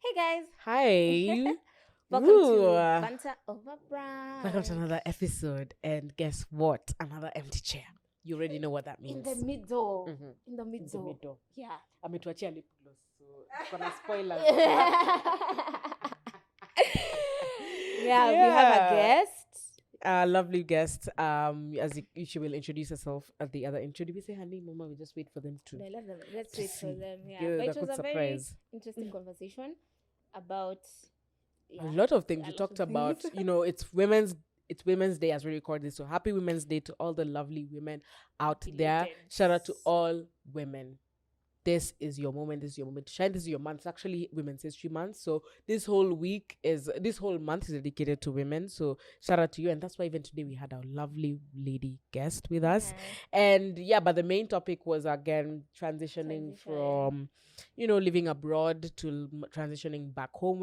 Hey guys, Hi. welcome Ooh. to Banter over Brunch. Welcome to another episode. And guess what? Another empty chair. You already know what that In means. the middle. Mhm. In the In middle. the middle. Yeah. Ametuachia lip gloss, so it's gonna spoil us. Yeah, we have a guest. A lovely guest. She will introduce herself at the other intro. Did we say her name, Mama? We just wait for them to. No, let's to wait for see. them. Yeah, Good, but a it was good a very surprise. interesting conversation about A lot of things a we lot talked of about. things. It's Women's Day as we record this. So happy Women's Day to all the lovely women out there. Belated. Shout out to all women. This is your moment. This is your moment to shine. This is your month. It's actually Women's History Month. So this whole month is dedicated to women. So shout out to you. And that's why even today we had our lovely lady guest with us. And but the main topic was again transitioning from, living abroad to transitioning back home,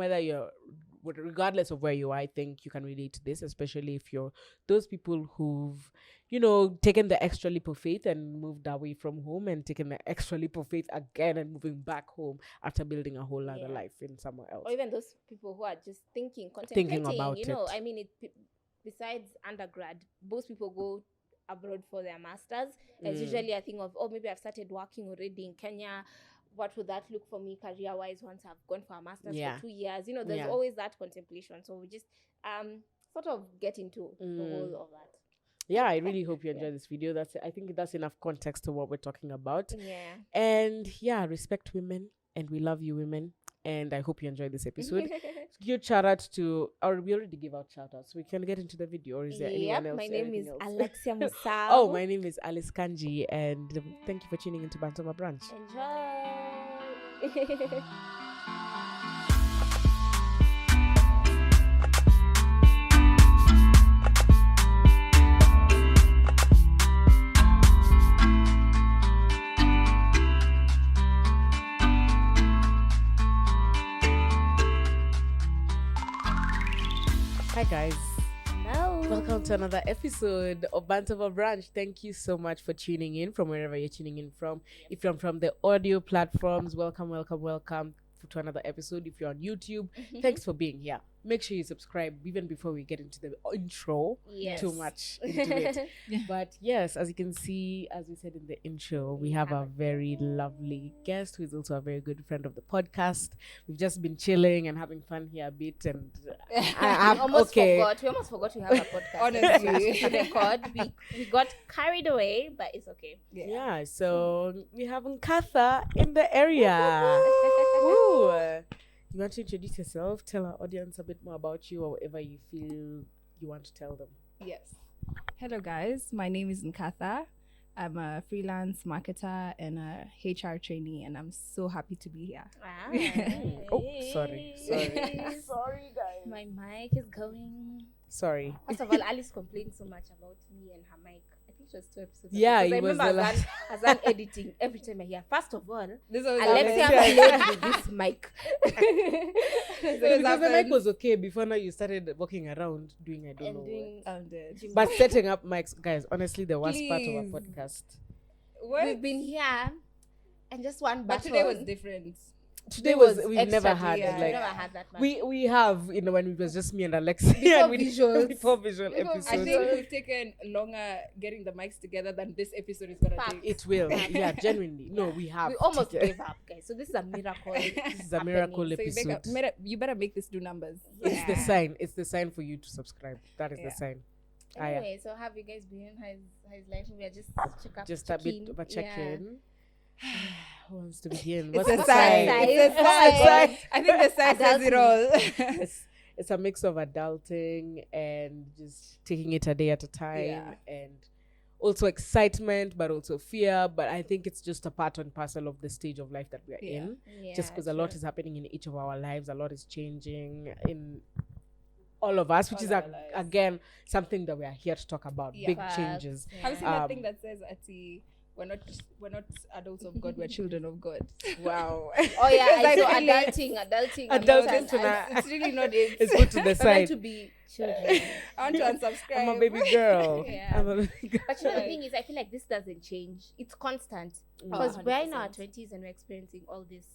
regardless of where you are. I think you can relate to this, especially if you're those people who've taken the extra leap of faith and moved away from home and taken the extra leap of faith again and moving back home after building a whole other life in somewhere else. Or even those people who are just contemplating about it. I mean, besides undergrad, most people go abroad for their masters. It's usually a thing of, maybe I've started working already in Kenya. What would that look for me career-wise once I've gone for a master's for 2 years? There's always that contemplation. So we just sort of get into the whole of that. Yeah, I really hope you enjoy this video. I think that's enough context to what we're talking about. Yeah. And respect women, and we love you women. And I hope you enjoy this episode. Huge shout out to, or we already gave out shout outs. So we can get into the video, or is there anyone else? My name is Alexia Musau. Oh, my name is Alice Kanji, and thank you for tuning into Banter over Brunch. Enjoy. Hi guys. Hello. Welcome to another episode of Banter over Brunch. Thank you so much for tuning in from wherever you're tuning in from. If you're from the audio platforms, welcome to another episode. If you're on YouTube, thanks for being here. Make sure you subscribe even before we get into the intro. Yes. Too much into it. But yes, as you can see, as we said in the intro, we have a very lovely guest who is also a very good friend of the podcast. We've just been chilling and having fun here a bit, and We almost forgot we have a podcast. Honestly. to record. We got carried away, but it's okay. Yeah, so we have Nkatha in the area. Woo. You want to introduce yourself? Tell our audience a bit more about you, or whatever you feel you want to tell them. Yes. Hello, guys. My name is Nkatha. I'm a freelance marketer and a HR trainee, and I'm so happy to be here. Oh, sorry. Sorry, guys. My mic is going. Sorry. First of all, Alice complained so much about me and her mic. I think it was 2 episodes. Yeah, ago. it was I the remember last. Azan editing every time I hear. First of all, Alexia Alexia. played with this mic. Because the mic was okay before now you started walking around doing I don't know what. But setting up mics, guys, honestly the worst part of our podcast. We've been here and just one But button. today was different. Today was we've extra never had we've like never had that much. we have when it was just me and Alexia Before visual I episodes. think we've taken longer getting the mics together than this episode is going to take. It will. Yeah, genuinely. No, we have. We almost gave up, guys. So this is a miracle. This is a miracle So episode. you better make this do numbers. It's the sign. It's the sign for you to subscribe. That is the sign. Anyway, so how have you guys been? How's life? We are just a bit of a check-in. Who wants to begin? It's What's a the sign. sign? It's a sign. I think the sign says it all. It's a mix of adulting and just taking it a day at a time, Yeah. and also excitement, but also fear. But I think it's just a part and parcel of the stage of life that we are in. Just because a lot is happening in each of our lives, a lot is changing in all of us, which All is our lives. again something that we are here to talk about. Yeah. Big Facts. changes. Have you seen that thing that says, Ati, we're not adults of God, we're children of God. Wow. Oh yeah, Like so really- adulting. Adulting It's really not it. It's put to the We're meant side. to be children. I want to unsubscribe. I'm a baby girl. Yeah. I'm a baby girl. But the thing is, I feel like this doesn't change. It's constant. Because we're in our 20s and we're experiencing all this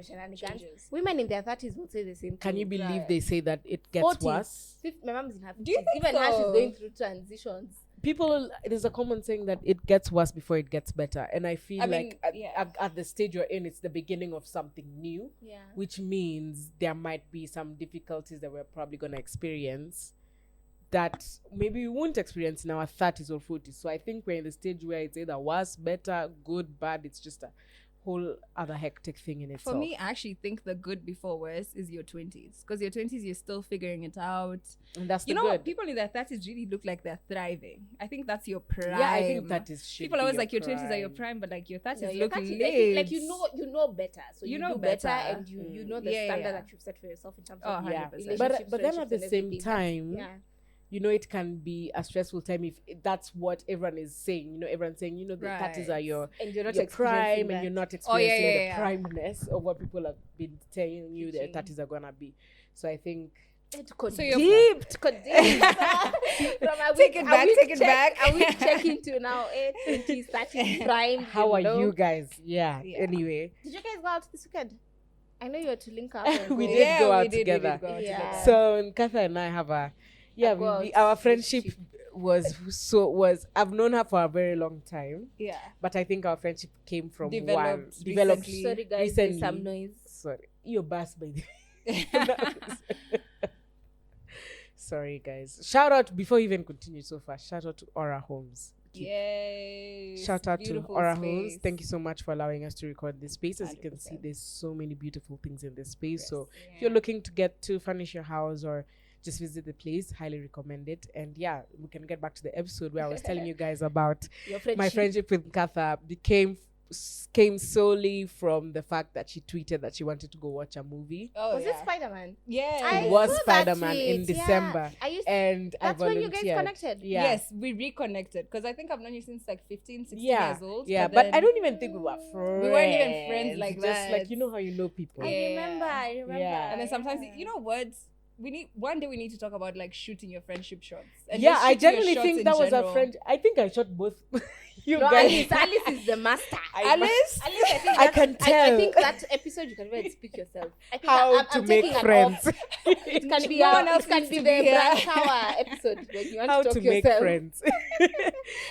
shenanigans. Changes. Women in their 30s will say the same Can thing. you believe Right. they say that it gets 40s. worse? My mom's in her 50s. Do you think Even her, she's so? going through transitions. People, there's a common saying that it gets worse before it gets better, and I feel I mean, like yeah. at the stage you're in, it's the beginning of something new, Yeah. which means there might be some difficulties that we're probably going to experience that maybe we won't experience in our 30s or 40s. So I think we're in the stage where it's either worse, better, good, bad. It's just a whole other hectic thing in itself. For me, I actually think the good before worse is your 20s. Because your 20s, you're still figuring it out. and that's the You know, good. people in their 30s really look like they're thriving. I think that's your prime. Yeah, I think that is should People be always your like your 20s are your prime. prime, but like your 30s No, your look 30s, late. like you know better, so You you know do better, better. and you know the Yeah, standard yeah. that you've set for yourself in terms Oh, of 100%. relationships, But then at the friendships, and same everything. time, yeah, it can be a stressful time if that's what everyone is saying. Everyone's saying, the 30s are Right. your and you're not your experiencing prime, that. and you're not Oh, yeah, experiencing yeah, the primeness of what people have been telling you the Teaching. 30s are gonna be. So I think So you're- deep. From a Take week- it a back, week take it check- back. A week check into now 20s, 30s prime. how are know. you guys? Yeah. Yeah. Anyway, Did you guys go out this weekend? I know you were to link up. and We go. did go out we did together. go out Yeah. together. so Nkatha and I have go we, out our this friendship cheap. was I've known her for a very long time, Yeah. but I think our friendship came from Developed developed recently. Sorry guys, recently. there's some noise. Sorry, your bass by the Sorry, guys. Shout out before we even continue so far. Shout out to Aura Homes. Yay. Shout out to Beautiful Aura Homes. space. Thank you so much for allowing us to record this space. As you can see, 100%. there's so many beautiful things in this space. Yes. So if you're looking to get to furnish your house or just visit the place, highly recommend it. And yeah, we can get back to the episode where I was telling you guys about Your friendship. my friendship with Nkatha came solely from the fact that she tweeted that she wanted to go watch a movie. Oh, Was yeah. it Spider-Man? Yeah. It was saw that Spider-Man in tweet, yeah. December. I used And That's I when volunteered. you guys connected. Yeah. Yes, we reconnected because I think I've known you since like 15, 16 Yeah, years old. yeah, but I then- don't even think we were friends. We weren't even friends like just that. like how you know people. Yeah. I remember. Yeah. And then sometimes, yeah. you know what? One day we need to talk about like shooting your friendship shots. And Yeah, just I shooting your genuinely shots think in that was general. a friend. I think I shot both you No, guys. Alice is the master. Alice? Alice, I think I that's- can I tell. think that episode you can really speak yourself. I think How I'm to taking make an friends. off. It can be No one else it can needs be to the be here. Brunch Hour episode when you want How to talk to make yourself. friends.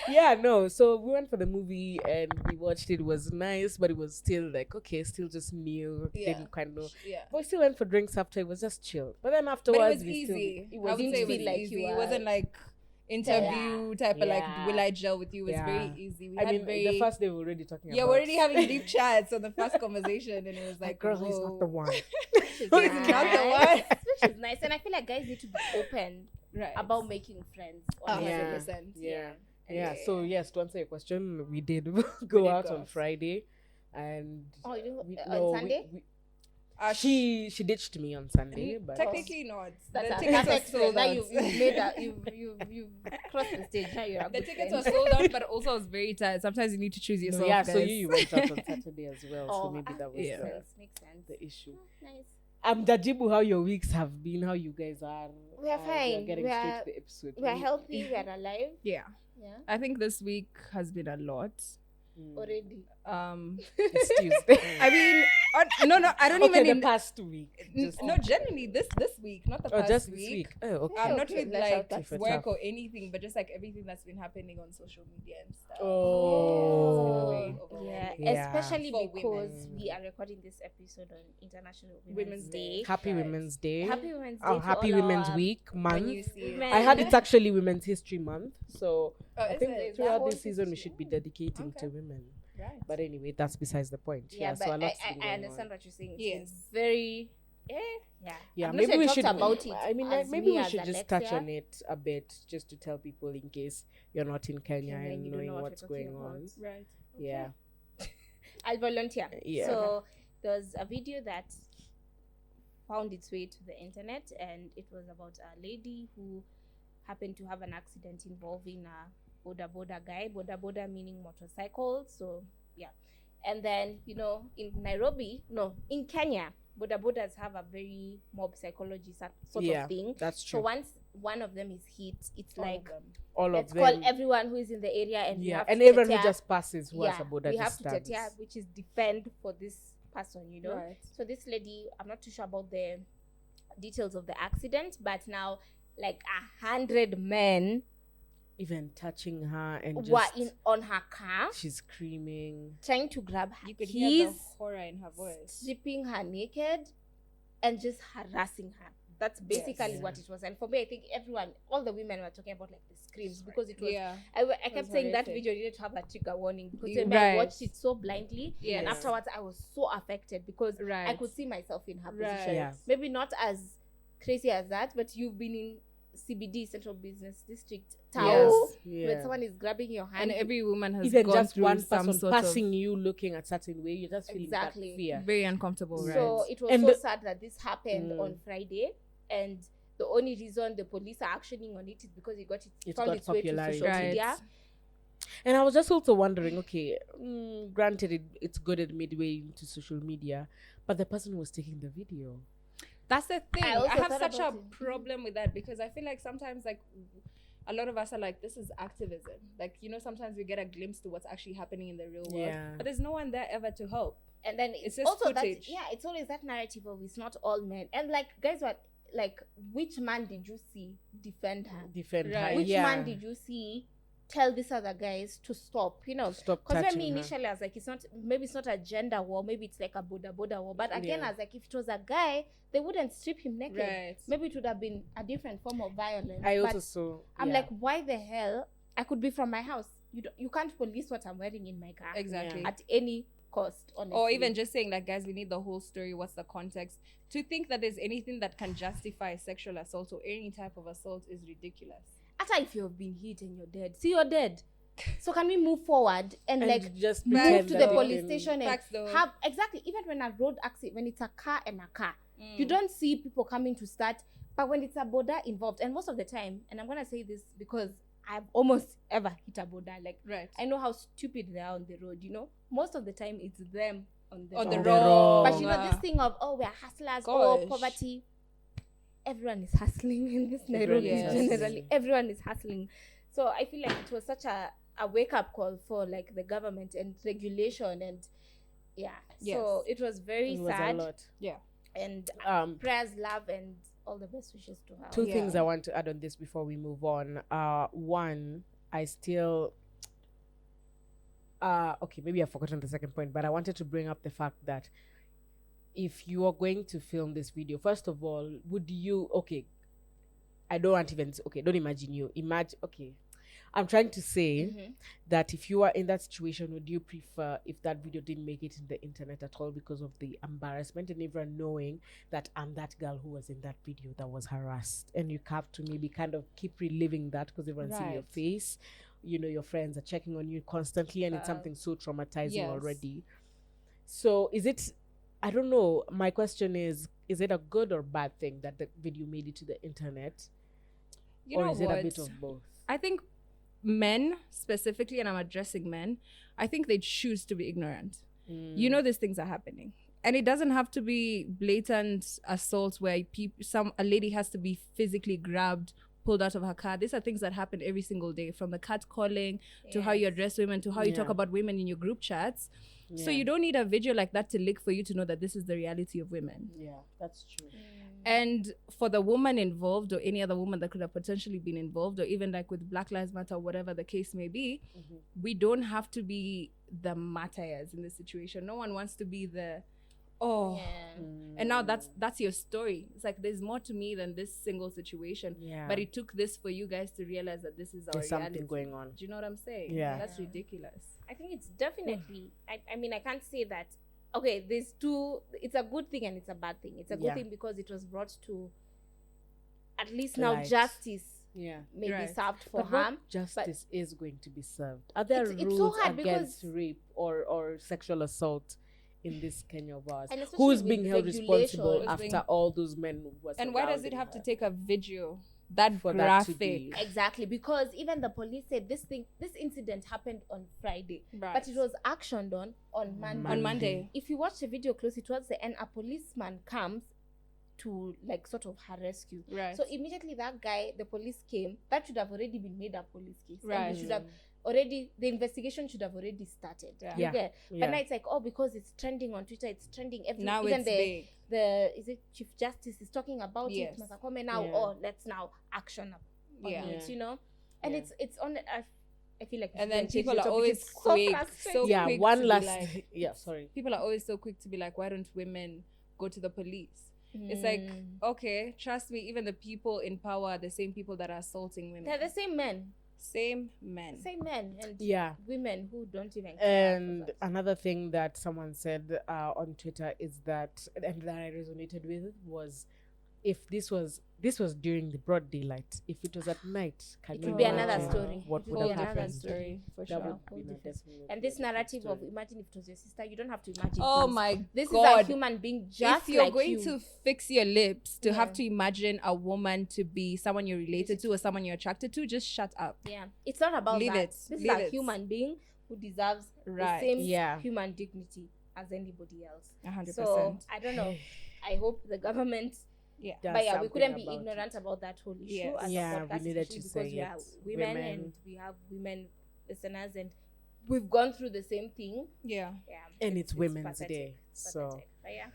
Yeah, no. So we went for the movie and we watched it. It was nice, but it was still like, okay, still just new. Yeah. Didn't quite know. Yeah. But we still went for drinks after. It was just chill. But then But afterwards, it was we easy. Still, I would say it didn't was feel like easy. you It were- wasn't like interview type of like, Yeah. will I gel with you? It was Yeah. very easy. We I had mean, very, the first day we were already talking about. yeah, we're already having deep chats on the first conversation, and it was like, like, girl, he's not the whoa. one. Which is Who is not the one? Which is nice. And I feel like guys need to be open Right. about making friends. Oh, honestly. 100%. Yeah. And Yeah. So yes, to answer your question, we did go did out go on out. Friday, and Oh, you didn't we- go no, on Sunday? she ditched me on Sunday, but Technically not. That's The a tickets were perfect friend. sold Now out. you've made that. You've crossed the stage. Now you're a The good tickets friend. were sold out, but also I was very tired. Sometimes you need to choose no, yourself. yeah. guys. So you went out on Saturday as well, so Oh, maybe that was makes Yeah. sense. Makes sense. the issue. Oh, nice. Dajibu, how your weeks have been, how you guys are. We are fine. Getting We straight are- to the episode. We're healthy. We are alive. Yeah. Yeah. I think this week has been a lot. Already. It's Tuesday. I mean, no, I don't okay, even. the past week. No, generally this week, not the Oh, past just week. this week. Oh, okay. Yeah. Not Okay, with let's like have that. work Tough. or anything, but just like everything that's been happening on social media and stuff. Oh. Very Yeah. Yeah. Especially For because women. we are recording this episode on International Women's Women's Day. Day. Happy Right. Women's Day. Happy Women's Day. Oh, to happy all Women's our Week When month. you see women. I heard it's actually Women's History Month, so Oh, I is think it? that throughout whole this season we history? should be dedicating to Okay. women. Right. But anyway, that's besides the point. Yeah, so a but lot's been I going understand on. what you're saying. It's Yes. very. Yeah. Yeah, I've not maybe yet we talked should. about it. I mean, as maybe me we as should just touch Alexia. on it a bit, just to tell people in case you're not in Kenya Kenya and and you don't knowing know what what's we're going talking on. about. Right. Yeah. I'll volunteer. Yeah. So there was a video that found its way to the internet, and it was about a lady who happened to have an accident involving a boda guy. Boda meaning motorcycle. So yeah, and then in in Kenya, bodas have a very mob psychology sort Yeah, of thing. That's So true. once one of them is hit, it's like All of let's them. call everyone who is in the area, and we Yeah, have and to everyone who teteya. just passes who has a Yeah, border we have to stands. teteya, which is defend for this person, you know. Right. So this lady, I'm not too sure about the details of the accident, but now like 100 men Even touching her and were just in on her car, she's screaming. trying to grab her You could hear the keys, horror in her voice. stripping her naked, and just harassing her. That's basically Yes. what it was. And for me, I think all the women were talking about like the screams, because it was. Yeah. I was kept saying that horrific. video needed to have a trigger warning, because Yeah. maybe I Right. watched it so blindly, and Yes. afterwards I was so affected because I Right. could see myself in her Right. position. Yeah. Maybe not as crazy as that, but you've been in CBD, Central Business District, Tao, Yes. Yeah. when someone is grabbing your hand. And every woman has Even gone just through one some person sort passing you, looking a certain way, you're just feeling Exactly. that fear. of very uncomfortable. So Right. it was And so the- sad that this happened Mm. on Friday, and the only reason the police are actioning on it is because it found got its way to popularity. social Right. media. And I was just also wondering, okay, granted it's good at midway into social media, but the person who was taking the video. That's the thing. I also I have thought such a about it. problem with that, because I feel like sometimes, like, a lot of us are like, this is activism. Like, you know, sometimes we get a glimpse to what's actually happening in the real world, Yeah. but there's no one there ever to help. And then It's it's just also footage. that it's always that narrative of it's not all men. And like guys were like, which man did you see defend her? Defend Right. her. Which yeah. man did you see tell these other guys to stop? You know, Stop because touching me her. initially I was like, maybe it's not a gender war, maybe it's like a border war. But again, Yeah. I was like, if it was a guy, they wouldn't strip him naked. Right. Maybe it would have been a different form of violence. I also but saw. I'm yeah. like, why the hell? I could be from my house. You can't police what I'm wearing in my car Exactly. at any cost, honestly. Or even just saying, like, guys, we need the whole story. What's the context? To think that there's anything that can justify sexual assault or any type of assault is ridiculous. after if you've been hit and you're dead, see you're dead. So can we move forward and like just move pretend to that the you police can- station and Facts though. have exactly, even when a road accident, when it's a car and a car, you don't see people coming to start. But when it's a border involved, and most of the time, and I'm gonna say this because I've almost ever hit a border, like Right. I know how stupid they are on the road, you know. Most of the time it's them on the On the road. road. But you know this thing of we're hustlers, oh Gosh. poverty. Everyone is hustling in this Everyone Nairobi is generally. hustling. Everyone is hustling. So I feel like it was such a wake up call for like the government and regulation and yeah. Yes. So it was very It was a sad lot. Yeah. and prayers, love, and all the best wishes to her. Two Yeah. things I want to add on this before we move on. One, I still okay, maybe I've forgotten the second point, but I wanted to bring up the fact that if you are going to film this video, first of all, would you I don't want even don't imagine you. Imagine I'm trying to say Mhm. that if you are in that situation, would you prefer if that video didn't make it in the internet at all because of the embarrassment and everyone knowing that I'm that girl who was in that video that was harassed, and you have to maybe kind of keep reliving that because everyone's seeing your Right. face, you know, your friends are checking on you constantly, and it's something so traumatizing yes. already. So is it, I don't know, my question is it a good or bad thing that the video made it to the internet, You or know is it what? a bit of both? I think men specifically, and I'm addressing men, I think they choose to be ignorant. You know these things are happening. And it doesn't have to be blatant assault where a lady has to be physically grabbed, pulled out of her car. These are things that happen every single day, from the catcalling to how you address women to how you talk Yeah. about women in your group chats. So Yeah. you don't need a video like that to leak for you to know that this is the reality of women. Yeah, that's true. And for the woman involved, or any other woman that could have potentially been involved, or even like with Black Lives Matter, whatever the case may be, we don't have to be the martyrs in this situation. No one wants to be the and now that's your story. It's like there's more to me than this single situation. Yeah. But it took this for you guys to realize that this is our There's reality. something going on. Do you know what I'm saying? Yeah. That's ridiculous. I think it's definitely I mean I can't say that there's two, it's a good thing and it's a bad thing. It's a good Yeah. thing because it was brought to at least now Light. justice Yeah. may be Right. served for But harm. what justice is going to be served? Are there It's so rules hard against because- rape or sexual assault in this Kenya of ours? And Who's especially being with held responsible regulations. after all those men who were And why does it surrounding have to her? take a video that For that to graphic? be- Exactly, because even the police said this incident happened on Friday, Right. but it was actioned on Monday. On Monday. If you watch the video closely towards the end, a policeman comes to like sort of harass you. Right. So immediately that guy, the police came, that should have already been made a police case. And Right. they should have already, the investigation should have already started. Yeah. You Yeah. get? Yeah. But now it's like, oh, because it's trending on Twitter, it's trending everywhere. Now Even it's big. the is it Chief Justice is talking about Yes. it. Masakome now, Yeah. oh, let's now action up on Yeah. it, you know? And Yeah. it's on I feel like And we then can change people the are topic. always It's quick, frustrating. so Yeah, quick to one be last like- yeah, sorry. People are always so quick to be like, why don't women go to the police? It's like, okay, trust me, even the people in power are the same people that are assaulting women. they're the same men. Same men. Same men and Yeah. women who don't even care. And another thing that someone said on Twitter is that, and that I resonated with, was if this was during the broad daylight, if it was at night, can It you would be another imagine story. what It would would have be another happened? story for That sure. would Whole be different. definitely And this a different narrative of story. imagine if it was your sister, you don't have to imagine. Oh things. my This God. is a human being just If you're like going you. to fix your lips to have Yeah. to imagine a woman to be someone you're related to or someone you're attracted to, just shut up. Yeah, it's not about Leave that. it. This is Leave a it. human being who deserves Right. the same Yeah. human dignity as anybody else. 100%. So I don't know. I hope the government. Yeah. Does But yeah, we something couldn't be about ignorant it. about that whole issue. Yes. As Yeah, a we podcast, needed to especially say because we are it. women, Women. and we have women listeners, and we've gone through the same thing. Yeah. Yeah, And it's Women's pathetic. Day. It's So pathetic. But yeah.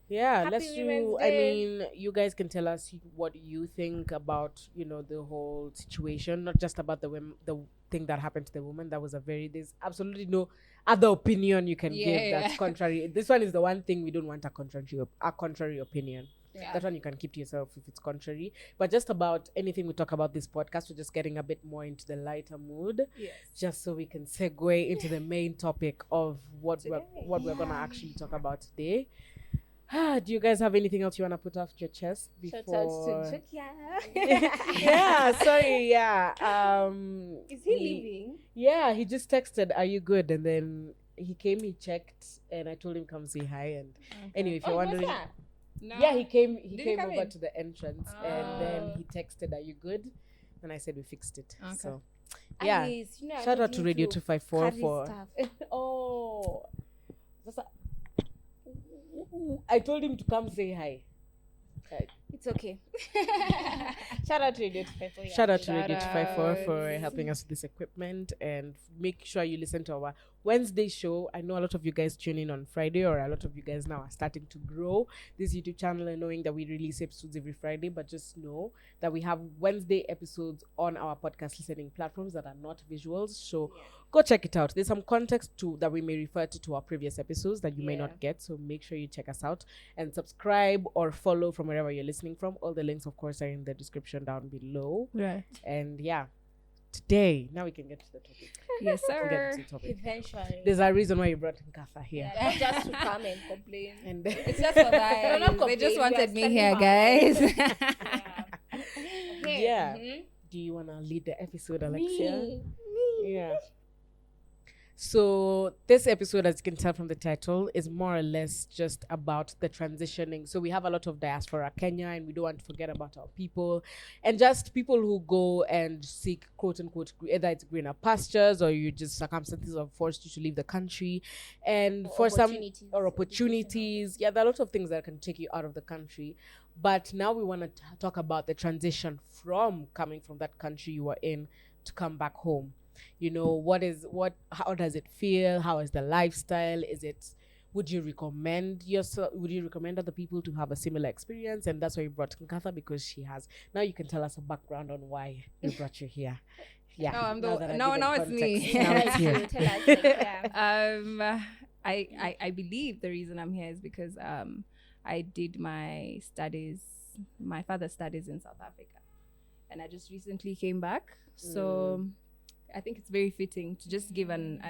yeah, Happy let's do. Women's I Day. mean, you guys can tell us what you think about, the whole situation, not just about the women, the thing that happened to the woman. That was there's absolutely no other opinion you can give Yeah. that's contrary. This one is the one thing we don't want, a contrary opinion. Yeah. That one you can keep to yourself if it's contrary. But just about anything we talk about this podcast, we're just getting a bit more into the lighter mood, Yes. just so we can segue into the main topic of what we're Today. gonna actually talk about today. Do you guys have anything else you wanna put off your chest Shout before? out to Jukia. Yeah, sorry, yeah. Is he leaving? Yeah, he just texted, "Are you good?" And then he came, he checked, and I told him come say hi. And anyway, if you're wondering, No. yeah, he came he came come over in? to the entrance, and then Oh. he texted, "Are you good?" And I said we fixed it. Okay. So yeah, Alice, you know, I shout out told to him Radio 254 carry for stuff. oh, I told him to come say hi. It's okay. Shout out to Radio 254. Shout out to Shout Radio 254 for out. helping us with this equipment, and make sure you listen to our Wednesday show. I know a lot of you guys tune in on Friday, or a lot of you guys now are starting to grow this YouTube channel and knowing that we release episodes every Friday, but just know that we have Wednesday episodes on our podcast listening platforms that are not visuals. So go check it out. There's some context to that we may refer to our previous episodes that you may Yeah. not get. So make sure you check us out and subscribe or follow from wherever you're listening from. All the links, of course, are in the description down below. Right. And yeah, today, now we can get to the topic. Yes, We can get sir. to the topic. Eventually. There's a reason why you brought Nkatha here. Yeah, not just to come and complain. And It's just for that. No, not They just complain, we wanted are me spending here, our- guys. Okay. Yeah. Mhm. do you want to lead the episode, Alexia? Me. Yeah. So this episode, as you can tell from the title, is more or less just about the transitioning. So we have a lot of diaspora Kenya, and we don't want to forget about our people, and just people who go and seek quote unquote either it's greener pastures, or you just circumstances have forced you to leave the country, and Or for some opportunities. or opportunities. Yeah, there are a lot of things that can take you out of the country. But now we want to talk about the transition from coming from that country you were in to come back home. How does it feel? How is the lifestyle? Would you recommend other people to have a similar experience? And that's why we brought Nkatha, because she has. Now you can tell us a background on why we brought you here. Yeah. Oh, I'm now the- that I've now- given now it's me. context, now it's you. Tell us. Yeah. I believe the reason I'm here is because I did my further studies in South Africa, and I just recently came back. So I think it's very fitting to just give an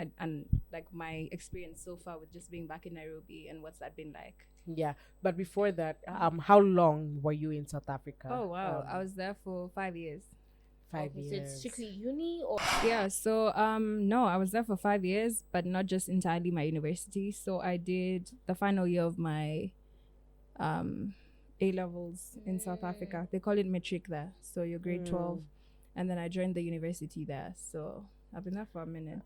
like my experience so far with just being back in Nairobi and what's that been like. Yeah. But before that, how long were you in South Africa? Oh wow, I was there for 5 years. 5 Okay, years. so it's strictly uni or Yeah, so no, I was there for 5 years, but not just entirely my university. So I did the final year of my A levels in South Africa. They call it matric there. So you're grade 12, and then I joined the university there. So I've been there for a minute.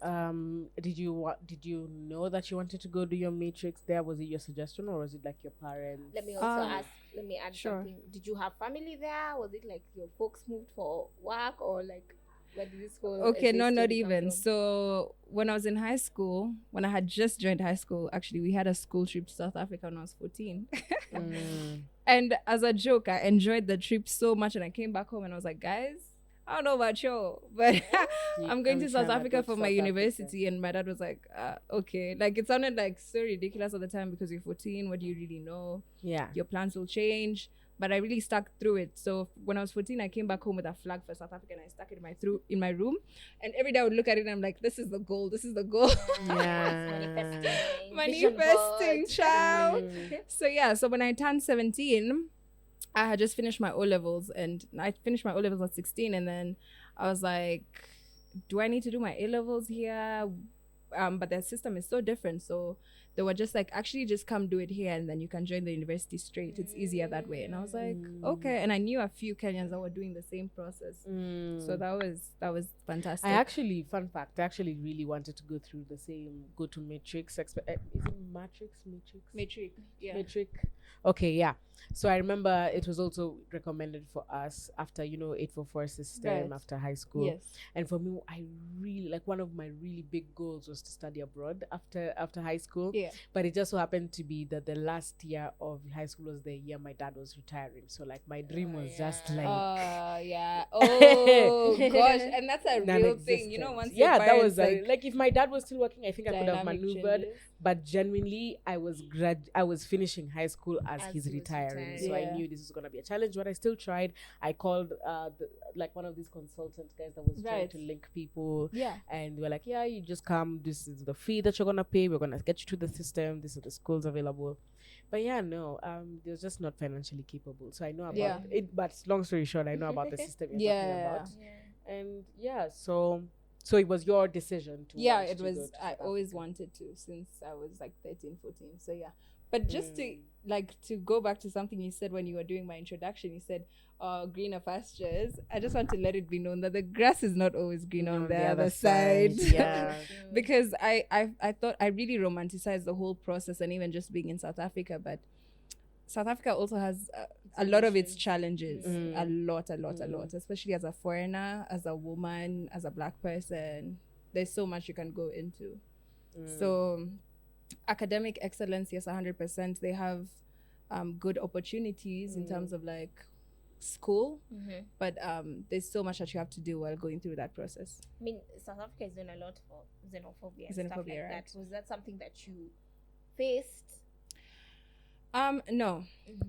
Did you know that you wanted to go do your matrix there? Was it your suggestion, or was it like your parents? let me also ask, let me add Sure. something. Did you have family there? Was it like your folks moved for work, or like where did this whole Okay, no, essay not story come even. from? So when I was in high school, when I had just joined high school, actually, we had a school trip to South Africa when I was 14. And as a joke, I enjoyed the trip so much, and I came back home and I was like, guys, I don't know about you, but I'm going to South Africa for my university. And my dad was like, okay. Like, it sounded like so ridiculous at the time because you're 14. What do you really know? Yeah. Your plans will change. But I really stuck through it. So when I was 14, I came back home with a flag for South Africa and I stuck it in my room. And every day I would look at it and I'm like, this is the goal. This is the goal. Manifesting, child. So yeah, so when I turned 17, I had just finished my O-levels, and I finished my O-levels at 16, and then I was like, do I need to do my A-levels here? But the system is so different, so they were just like, actually just come do it here and then you can join the university straight. It's easier that way. And I was like, okay. And I knew a few Kenyans that were doing the same process. So that was fantastic. Fun fact, I actually really wanted to go to Matrix. Is it Matrix? Matrix, yeah. Matrix. Okay, yeah. So I remember it was also recommended for us after, 844 system, Right. after high school. Yes. And for me, I really, like, one of my really big goals was to study abroad after high school. Yeah. But it just so happened to be that the last year of high school was the year my dad was retiring. So, like, my dream was just like... yeah. Oh, gosh. And that's a real non-existent. thing. Once yeah, your that was parents, like if my dad was still working, I think I could have dynamic maneuvered. changes. But genuinely, I was finishing high school as As he's he was retiring. retiring. So I Yeah. knew this was gonna be a challenge, but I still tried. I called one of these consultant guys that was trying Right. to link people. Yeah. And we're like, yeah, you just come. This is the fee that you're gonna pay. We're gonna get you to the system. These are the schools available. But yeah, no, they're just not financially capable. So I know about Yeah. it. But long story short, I know about the system you're talking Yeah. about. And yeah, so it was your decision to Yeah, want it to was. go to I South always Africa. wanted to since I was like 13, 14. So yeah. But just to go back to something you said when you were doing my introduction, you said greener pastures. I just want to let it be known that the grass is not always green on the other side. Yeah. Because I thought I really romanticized the whole process and even just being in South Africa, but South Africa also has a lot of its challenges, a lot, especially as a foreigner, as a woman, as a black person. There's so much you can go into. So academic excellence, yes, 100%. They have good opportunities in terms of like school, but there's so much that you have to do while going through that process. I mean, South Africa is doing a lot for xenophobia and stuff like Xenophobia, right. that. Was that something that you faced? No,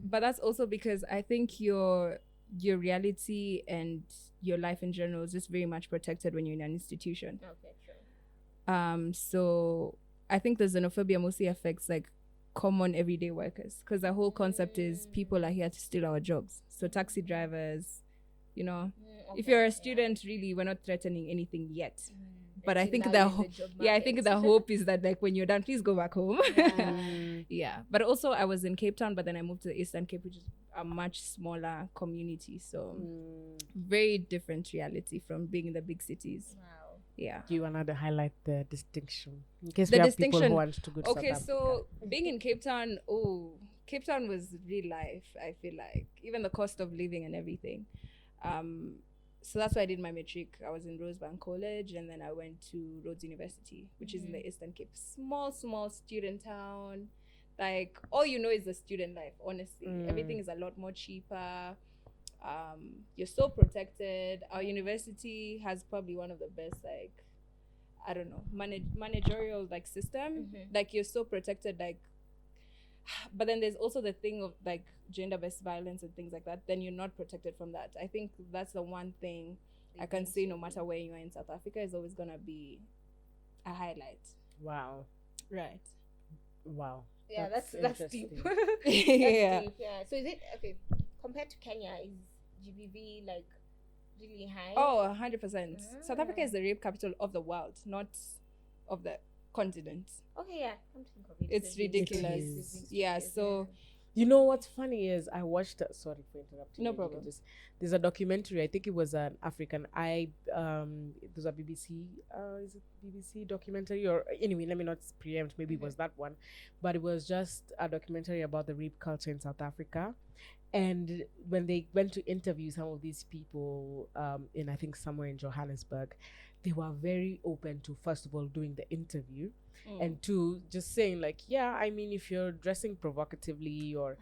but that's also because I think your reality and your life in general is just very much protected when you're in an institution. Okay, true. So I think the xenophobia mostly affects like common everyday workers, because the whole concept is people are here to steal our jobs. So taxi drivers, if you're a student, really, we're not threatening anything yet. But I think the hope is that like when you're done, please go back home. Yeah. But also I was in Cape Town, but then I moved to the Eastern Cape, which is a much smaller community. So very different reality from being in the big cities. Wow. Yeah. Do you want to highlight the distinction in case The we have people distinction- who want to go to South Okay, Africa? so being in Cape Town, Cape Town was real life, I feel like. Even the cost of living and everything. So that's why I did my matric. I was in Rosebank College, and then I went to Rhodes University, which is in the Eastern Cape. Small student town. Like, all you know is the student life, honestly. Everything is a lot more cheaper. You're so protected. Our university has probably one of the best, like, I don't know, managerial, like, system. Like, you're so protected, like, but then there's also the thing of like gender-based violence and things like that. Then you're not protected from that. I think that's the one thing I can say, no matter where you are in South Africa, is always gonna be a highlight. Wow. Right. Wow. Yeah, that's deep. interesting. That's Yeah. deep, yeah. So is it okay compared to Kenya? Is GBV like really high? Oh, 100%. South Africa is the rape capital of the world, not of the continent. Okay, yeah. Come to think of it, It's ridiculous. is. Yeah. So You know what's funny is I watched. Sorry for interrupting. No you. You can problem. there's a documentary. I think it was an African. It was a BBC. Is it BBC documentary or anyway? Let me not preempt. Maybe it was that one, but it was just a documentary about the rape culture in South Africa. And when they went to interview some of these people, in I think somewhere in Johannesburg, they were very open to first of all doing the interview, and two, just saying like, yeah, I mean, if you're dressing provocatively or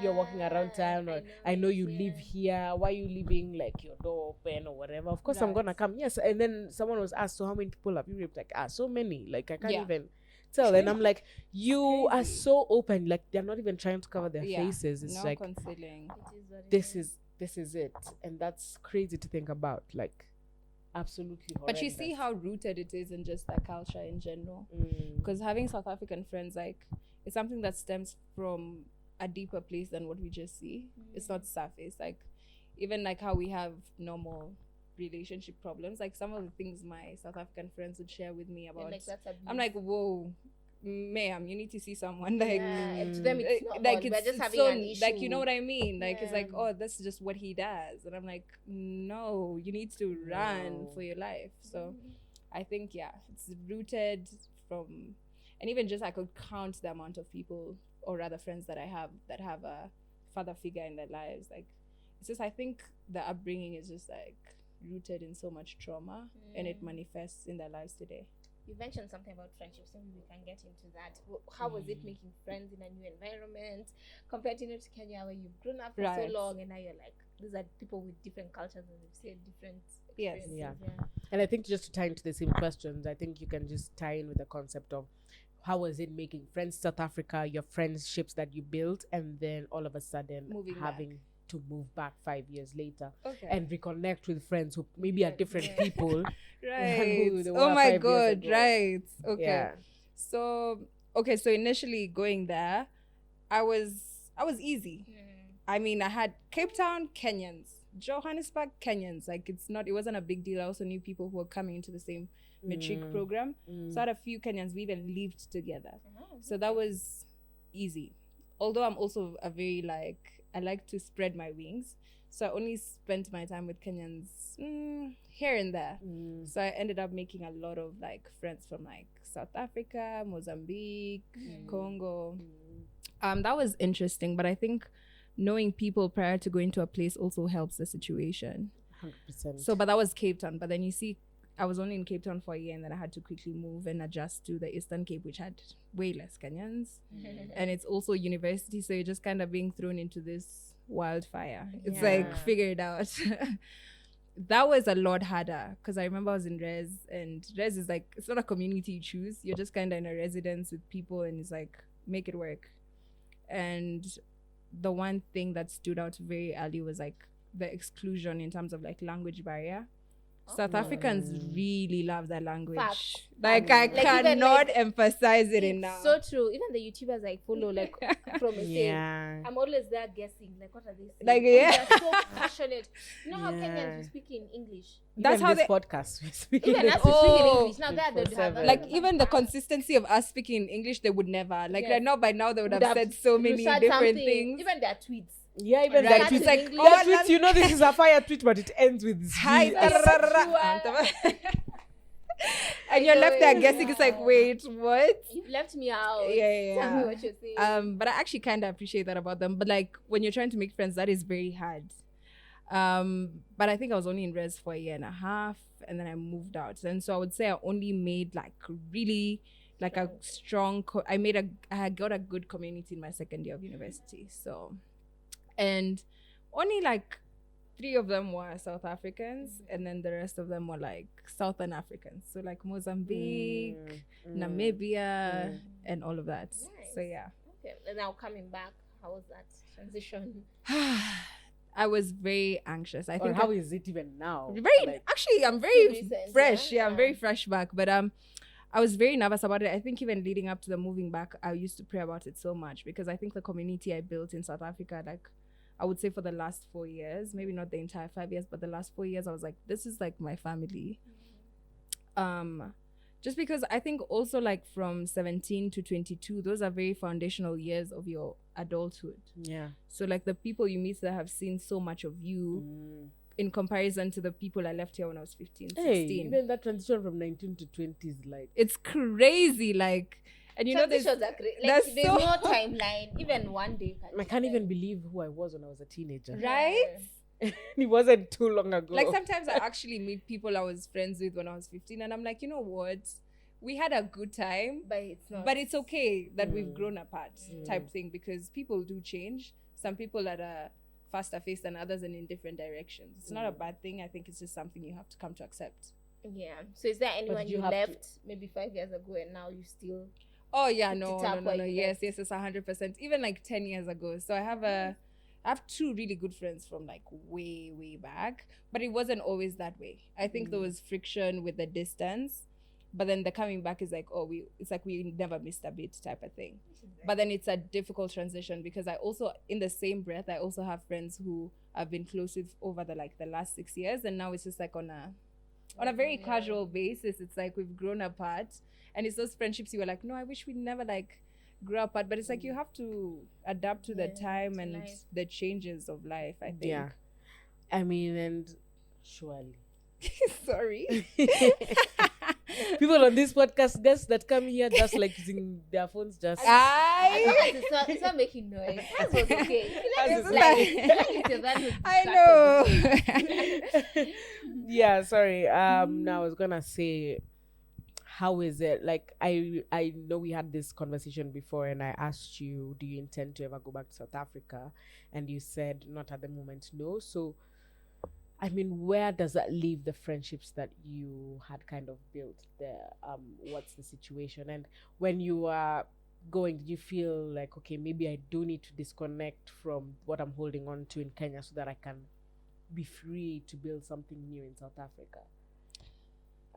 you're walking around town, or I know you live here, why are you leaving like your door open or whatever? Of course, I'm gonna come. Yes. And then someone was asked, so how many people have you raped? Like, so many. Like, I can't even tell. And I'm like, you are so open. Like, they're not even trying to cover their faces. It's no like, concealing. this is it. And that's crazy to think about. Like, absolutely horrendous. But you see how rooted it is in just that culture in general. Because having South African friends, like, it's something that stems from a deeper place than what we just see. It's not surface. Like, even like how we have normal relationship problems, like some of the things my South African friends would share with me about, like, that's I'm like, whoa, ma'am, you need to see someone. Like, and to them it's not like on. We're just having so, an issue. like, you know what I mean? Like, it's like, oh, that's just what he does. And I'm like, no, you need to run for your life. So I think, it's rooted from, and even just I could count the amount of people, or rather friends that I have that have a father figure in their lives. Like, it's just, I think the upbringing is just like rooted in so much trauma, and it manifests in their lives today. You mentioned something about friendships, so maybe we can get into that. How was it making friends in a new environment compared to Kenya, where you've grown up for so long, and now you're like, these are people with different cultures, and they've said different experiences. Yeah. And I think just to tie into the same questions, I think you can just tie in with the concept of how was it making friends South Africa, your friendships that you built, and then all of a sudden having to move back 5 years later and reconnect with friends who maybe are different people. Right. Oh my God. Right. Okay. So initially going there, I was easy. I mean, I had Cape Town Kenyans, Johannesburg Kenyans. Like, it wasn't a big deal. I also knew people who were coming into the same matric program. So I had a few Kenyans. We even lived together. So that was easy. Although I'm also a very I like to spread my wings. So I only spent my time with Kenyans here and there. So I ended up making a lot of friends from South Africa, Mozambique, Congo. That was interesting, but I think knowing people prior to going to a place also helps the situation. 100%. So, but that was Cape Town. But then you see, I was only in Cape Town for a year, and then I had to quickly move and adjust to the Eastern Cape, which had way less Kenyans. And it's also university, so you're just kind of being thrown into this wildfire. It's figure it out. That was a lot harder, because I remember I was in res, and res is it's not a community you choose. You're just kind of in a residence with people, and it's make it work. And the one thing that stood out very early was the exclusion in terms of language barrier. South Africans really love their language. Facts. I cannot emphasize it enough. So true. Even the YouTubers I follow, from a I'm always there guessing, what are they saying? They're so passionate. You know how Kenyans we speak in English? That's how this podcast we speak in English. Even us we speak in English. Now they don't have even the consistency of us speaking in English, they would never. Right now, by now, they would have said so many different things. Even their tweets. Yeah, even right. that tweet. Tweets, you know, this is a fire tweet, but it ends with hi. And you're left there guessing. It's wait, what? You've left me out. Yeah. Tell me what you're saying. But I actually kind of appreciate that about them. But when you're trying to make friends, that is very hard. But I think I was only in res for a year and a half, and then I moved out. And so I would say I only made really a strong. I had got a good community in my second year of university. So. And only 3 of them were South Africans, and then the rest of them were Southern Africans. So Mozambique, Namibia, and all of that. Nice. So yeah. Okay. And now coming back, how was that transition? I was very anxious. I think. How is it even now? Actually, I'm very recent, fresh. Yeah, I'm very fresh back. But I was very nervous about it. I think even leading up to the moving back, I used to pray about it so much, because I think the community I built in South Africa, I would say for the last 4 years, maybe not the entire 5 years, but the last 4 years, I was this is my family. Just because I think also from 17 to 22, those are very foundational years of your adulthood. Yeah. So like the people you meet that have seen so much of you in comparison to the people I left here when I was 15, 16. Hey, even that transition from 19 to 20 is like... It's crazy, like, and you know this. Transitions are great. there's Like, there's so- no timeline. Even one day. I can't even believe who I was when I was a teenager. Right? It wasn't too long ago. Like sometimes I actually meet people I was friends with when I was 15 and I'm like, you know what? We had a good time, But it's not. but it's okay that we've grown apart type thing, because people do change. Some people are faster paced than others and in different directions. It's not a bad thing. I think it's just something you have to come to accept. Yeah. So is there anyone you you have to- left maybe 5 years ago and now you still... Oh yeah, Picked no. it up while you Yes, left. it's 100%. Even like 10 years ago. So I have two really good friends from like way back, but it wasn't always that way. I think there was friction with the distance, but then the coming back is like, it's like we never missed a beat type of thing. But then it's a difficult transition, because I also, in the same breath, I also have friends who I've been close with over the last 6 years, and now it's just like on a very casual basis. It's like we've grown apart, and it's those friendships you were like, no, I wish we never like grew apart, but it's like you have to adapt to the time to and life. the changes of life, I think. Yeah. I mean, and surely. Sorry. People on this podcast, guests that come here just like using their phones just... It's not making noise. That's what's okay. I know. Yeah, sorry. Now I was gonna say, how is it? Like, I know we had this conversation before, and I asked you, do you intend to ever go back to South Africa? And you said, not at the moment, no. So, I mean, where does that leave the friendships that you had kind of built there? What's the situation? And when you are going, did you feel like, okay, maybe I do need to disconnect from what I'm holding on to in Kenya so that I can be free to build something new in South Africa?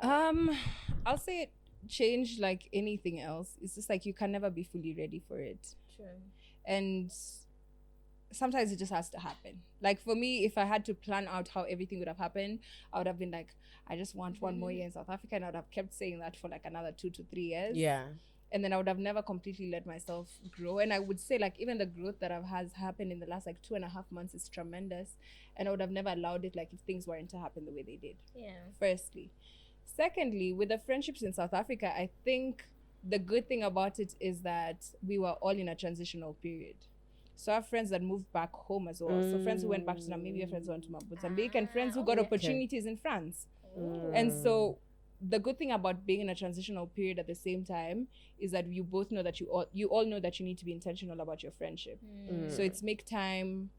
I'll say it changed like anything else. It's just like you can never be fully ready for it. True. And sometimes it just has to happen. Like for me, if I had to plan out how everything would have happened, I would have been like, I just want one more year in South Africa, and I would have kept saying that for like another 2 to 3 years. Yeah. And then I would have never completely let myself grow. And I would say like even the growth that has happened in the last like 2.5 months is tremendous. And I would have never allowed it like if things weren't to happen the way they did. Yeah. Firstly. Secondly, with the friendships in South Africa, I think the good thing about it is that we were all in a transitional period. So I have friends that moved back home as well. So friends who went back to Namibia, friends who went to Mozambique, and friends who got okay. opportunities in France. And so the good thing about being in a transitional period at the same time is that you both know that you all know that you need to be intentional about your friendship. So it's make time,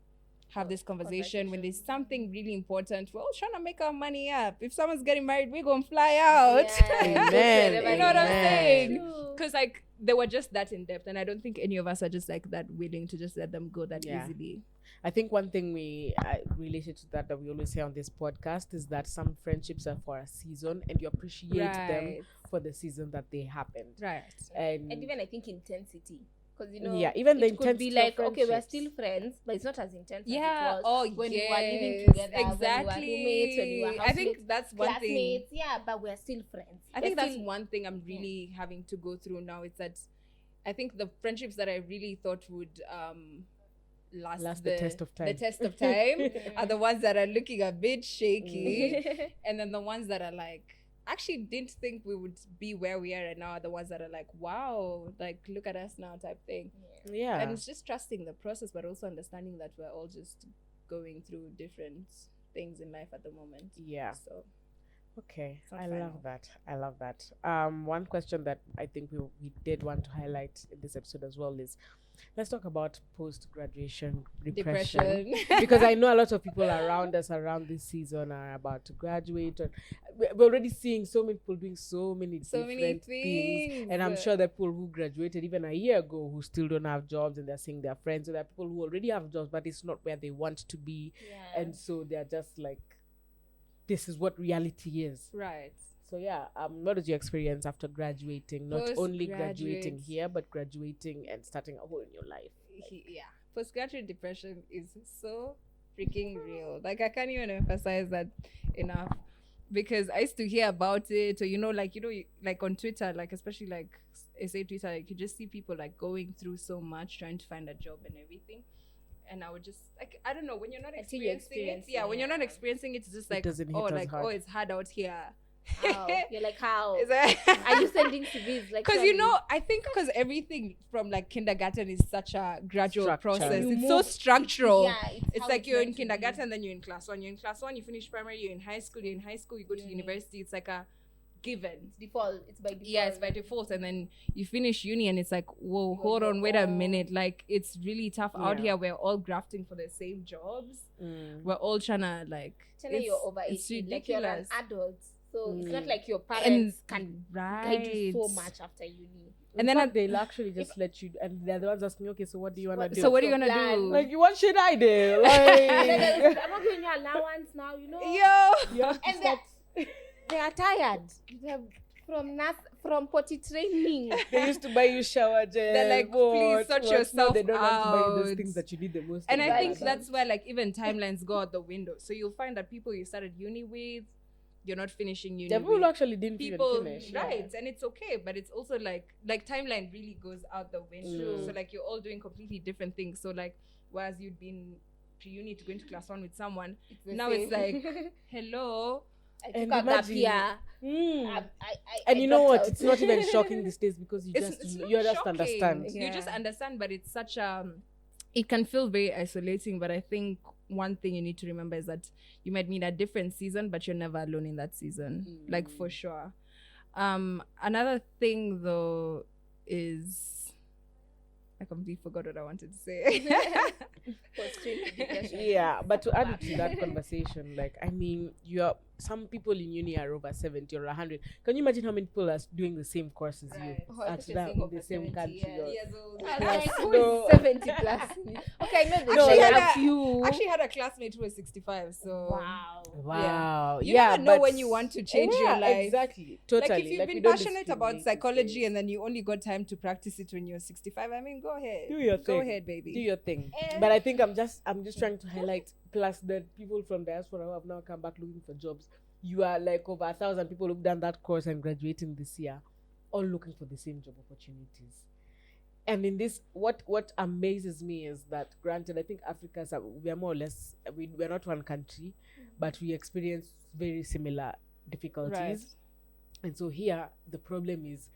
have this conversation when there's something really important. We're all trying to make our money up. If someone's getting married, we're gonna fly out. Amen. You know what I'm Amen. saying? Because like they were just that in depth, and I don't think any of us are just like that willing to just let them go that easily. I think one thing related to that we always say on this podcast is that some friendships are for a season, and you appreciate them for the season that they happened. Right. And even I think intensity. Because, you know, even the it could be intensity like, of okay, we're friendships. still friends, but it's not as intense Yeah. as it was Oh, when yes. we were living together, Exactly. when we were roommates, when we were housemates, I think that's one thing. classmates. Yeah, but we're still friends. I think We're that's still- one thing I'm really having to go through now. Is that I think the friendships that I really thought would last the test of time. The test of time are the ones that are looking a bit shaky, and then the ones that are like actually didn't think we would be where we are right now are the ones that are like, wow, like look at us now type thing. Yeah. And it's just trusting the process, but also understanding that we're all just going through different things in life at the moment. Yeah. So Okay, It's not I final. love that. I love that. One question that I think we did want to highlight in this episode as well is, let's talk about post-graduation depression. Because I know a lot of people around us around this season are about to graduate, and we're already seeing so many people doing so many different things. And I'm sure there are people who graduated even a year ago who still don't have jobs, and they're seeing their friends. So there are people who already have jobs, but it's not where they want to be, and so they're just like, this is what reality is. Right. So yeah, what was your experience after graduating? Not only graduating Postgraduate. here, but graduating and starting a whole new life. Yeah. Postgraduate depression is so freaking real. Like I can't even emphasize that enough. because I used to hear about it, or like on Twitter, like especially like SA Twitter, like you just see people like going through so much trying to find a job and everything. And I would just like, I don't know, when you're not Until you experiencing it, when you're not experiencing it, it's just like, doesn't hit oh, as like hard. oh, it's hard out here. How? You're like, how? Is that- Are you sending CVs? Like, Because I think because everything from like kindergarten is such a gradual Structured. process. You It's move- so structural. Yeah, It's how like you're in meant to be. kindergarten, then you're in class 1. You're in class 1, you finish primary, you're in high school, you go to university. It's like a given. It's default. It's by default. Yeah, it's by default. And then you finish uni and it's like, whoa, hold on, wait a minute. Like, it's really tough out Yeah. here. We're all grafting for the same jobs. We're all trying to like, Tell you're over it's 18. Like, you're an ridiculous. adult. So it's not like your And parents can guide you so right. much after uni. And then then they'll actually just let you, and they're the ones asking, okay, so what do you want to do? So what are you gonna plan. do? Like, what should I do? And then Like, I'm not giving you allowance now, you know. Yo, you have to And start- they are tired. They're from potty training. they used to buy you shower gel. They're like, please sort No, yourself they don't want to buy you those out. things that you need the most. and in I life. think that's where like even timelines go out the window. So you'll find that people you started uni with, you're not finishing uni the people with. actually didn't People, even finish. right? And it's okay, but it's also like timeline really goes out the window. So like you're all doing completely different things. So like whereas you'd been pre-uni to go into class 1 with someone, now it's like, hello. I And took a gap imagine- year. Mm. I And you know dropped what? out. It's not even shocking these days because you It's just not you just shocking. understand. Yeah. You just understand, but it's such it can feel very isolating. But I think one thing you need to remember is that you might meet a different season, but you're never alone in that season. Like for sure. Another thing though is I completely forgot what I wanted to say. Yeah, but to add to that conversation, like I mean, some people in uni are over 70 or 100. Can you imagine how many people are doing the same course as you Oh, I at thought you were that saying in over the same 70 country? years. or- Like, who No. is 70 plus? Okay, I know this. No, like like a few. Actually had a classmate who was 65. So Wow. Wow. You yeah, never know but- when you want to change your Yeah, life. Exactly. Totally. Like if you've you been don't passionate about discriminate these psychology days. and then you only got time to practice it when you're 65, I mean, go ahead. Do your Go thing. ahead, baby. Do your thing. Eh. But I think I'm just trying to highlight plus the people from diaspora who have now come back looking for jobs. You are like over 1,000 people who've done that course and graduating this year, all looking for the same job opportunities. And in this, what amazes me is that, granted, I think Africans we are more or less we're not one country, but we experience very similar difficulties. Right. And so here the problem is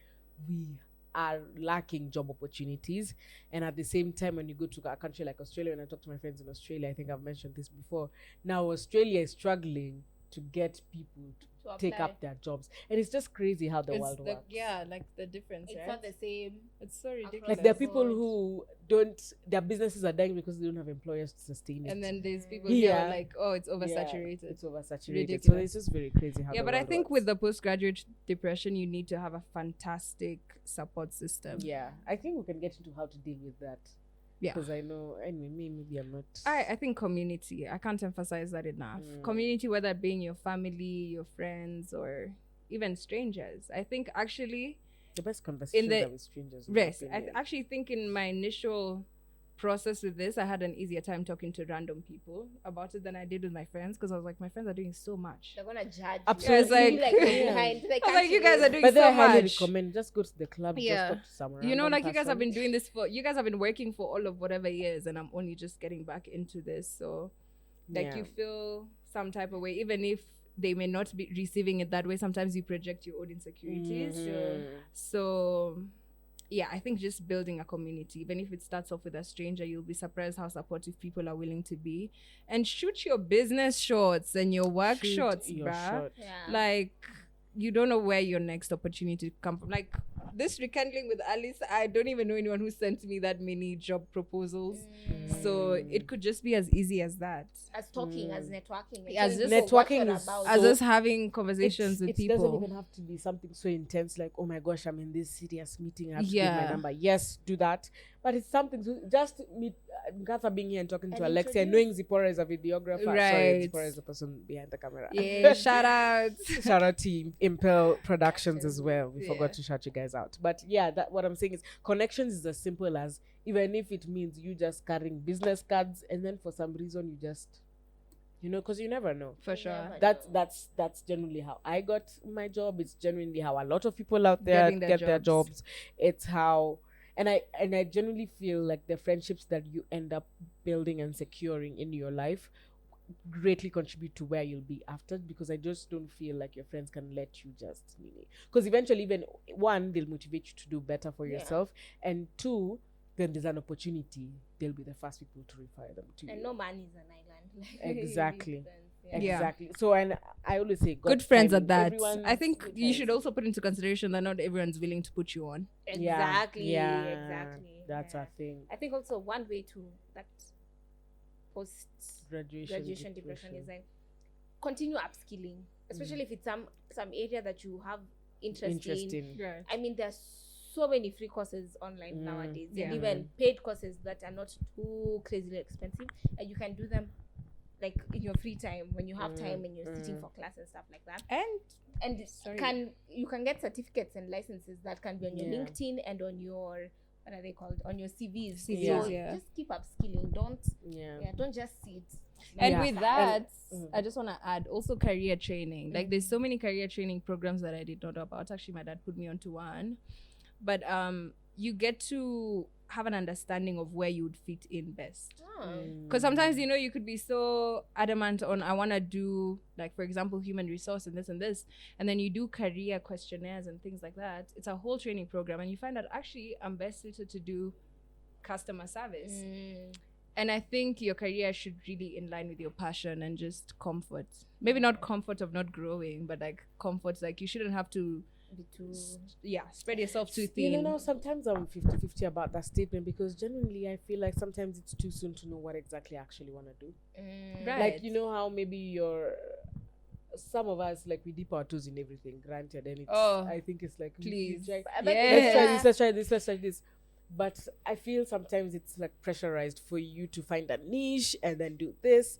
we are lacking job opportunities, and at the same time when you go to a country like Australia, when I talk to my friends in Australia, I think I've mentioned this before, now Australia is struggling to get people to take apply. up their jobs, and it's just crazy how the It's world works. yeah, like the difference, It's right? not the same. It's so ridiculous. Like there are Across people board. who don't, their businesses are dying because they don't have employers to sustain it. And then there's people Yeah. who are like, oh, it's Yeah, oversaturated. it's oversaturated. So Ridiculous. it's just very crazy how Yeah, the but I world think works. with the postgraduate depression, you need to have a fantastic support system. Yeah, I think we can get into how to deal with that. Yeah. Because I know, anyway, maybe I'm not. I think community. I can't emphasize that enough. Community, whether it being your family, your friends, or even strangers. I think actually, The best conversations the are with strangers. in my rest. I opinion. actually think in my initial process with this, I had an easier time talking to random people about it than I did with my friends, because I was like, my friends are doing so much. They're gonna judge. Absolutely. You. Like- Like, you're Yeah. behind. They I was can't like, you guys are doing But then I so highly much. recommend just go to the club, Yeah. just talk to someone. You know, random like you guys have person. been doing this you guys have been working for all of whatever years, and I'm only just getting back into this. So, like, Yeah. you feel some type of way, even if they may not be receiving it that way. Sometimes you project your own insecurities. Mhm. So, yeah, I think just building a community, even if it starts off with a stranger, you'll be surprised how supportive people are willing to be. And shoot your business shots and your work Shoot shots, your bruh. shot. Yeah. Like, you don't know where your next opportunity come from. Like this rekindling with Alice, I don't even know anyone who sent me that many job proposals. So it could just be as easy as that. As talking, as networking. Yeah, as telling just- people what Networking you're is about. As So us having conversations with It people. doesn't even have to be something so intense like, oh my gosh, I'm in this serious meeting, I have to give Yeah. my number. Yes, do that. But it's something to just meet Nkatha being here and talking to And Alexia, introduce- knowing Zipporah is a videographer. Sorry, Right. Zipporah is the person behind the camera. Yeah, shout out. Shout out to Impel Productions as well. We Yeah. forgot to shout you guys out. But yeah, that what I'm saying is connections is as simple as, even if it means you just carrying business cards and then for some reason you just You know, because you never know. For You sure. never That's genuinely how I got my job. It's genuinely how a lot of people out there Getting their get their jobs. jobs. It's how, and I genuinely feel like the friendships that you end up building and securing in your life greatly contribute to where you'll be after, because I just don't feel like your friends can let you just, because eventually, even one, they'll motivate you to do better for Yeah. yourself, and two, then there's an opportunity, they'll be the first people to refer them to And you. no man is an island. Exactly. Yeah. Yeah. Exactly. So, and I always say, Good God's friends at timing, that. everyone's I think good you friends. should also put into consideration that not everyone's willing to put you on. Exactly. Yeah, Exactly. that's yeah. a thing. I think also one way to that post Graduation depression is like continue upskilling, especially if it's some area that you have interest in. Interesting. Right. I mean, there's so many free courses online nowadays, Yeah. and even paid courses that are not too crazily expensive, and you can do them like in your free time when you have time and you're sitting for class and stuff like that. And Sorry. you can get certificates and licenses that can be on your Yeah. LinkedIn and on your, what are they called, on your CVs. CVs, So yeah. just keep upskilling. Don't don't just sit. And Yeah. with that, And- I just want to add also career training. Like there's so many career training programs that I did not know about. Actually, my dad put me onto one. But you get to have an understanding of where you would fit in best. Because sometimes, you could be so adamant on, I want to do, like, for example, human resource and this. And then you do career questionnaires and things like that. It's a whole training program. And you find that actually I'm best suited to do customer service. And I think your career should really in line with your passion and just comfort. Maybe not comfort of not growing, but like comfort, like you shouldn't have to Be too. spread yourself too thin. You know, sometimes I'm 50-50 about that statement, because genuinely I feel like sometimes it's too soon to know what exactly I actually want to do. Right. Like, you know how maybe some of us, like, we dip our toes in everything, granted, and it's, I think it's like, Please. try, But Yes. let's try this. But I feel sometimes it's like pressurized for you to find a niche and then do this.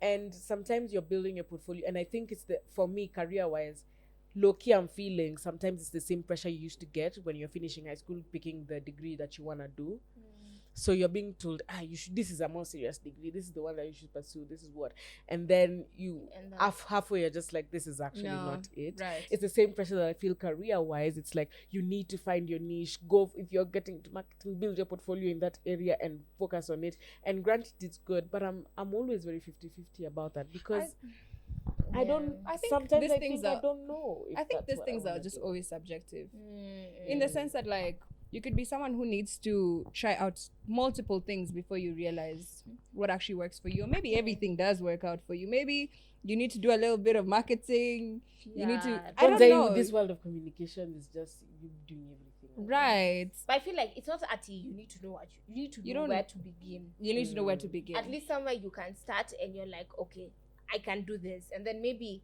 And sometimes you're building your portfolio. And I think it's for me, career-wise, low-key I'm feeling sometimes it's the same pressure you used to get when you're finishing high school, picking the degree that you want to do. So you're being told, this is a more serious degree, this is the one that you should pursue, this is what, and then halfway you're just like, this is actually not it. Right. It's the same pressure that I feel career-wise. It's like you need to find your niche, go, if you're getting into marketing, build your portfolio in that area and focus on it. And granted, it's good, but I'm always very 50-50 about that, because I don't. I think sometimes these I things think I are- don't know. I think these things are just always subjective. In the sense that, like, you could be someone who needs to try out multiple things before you realize what actually works for you. Or maybe everything does work out for you. Maybe you need to do a little bit of marketing. You need to, I don't know. This world of communication is just you doing everything. Right. But I feel like it's not at you need to know what you need to know where to begin. You need to know where to begin. At least somewhere you can start and you're like, okay, I can do this. And then maybe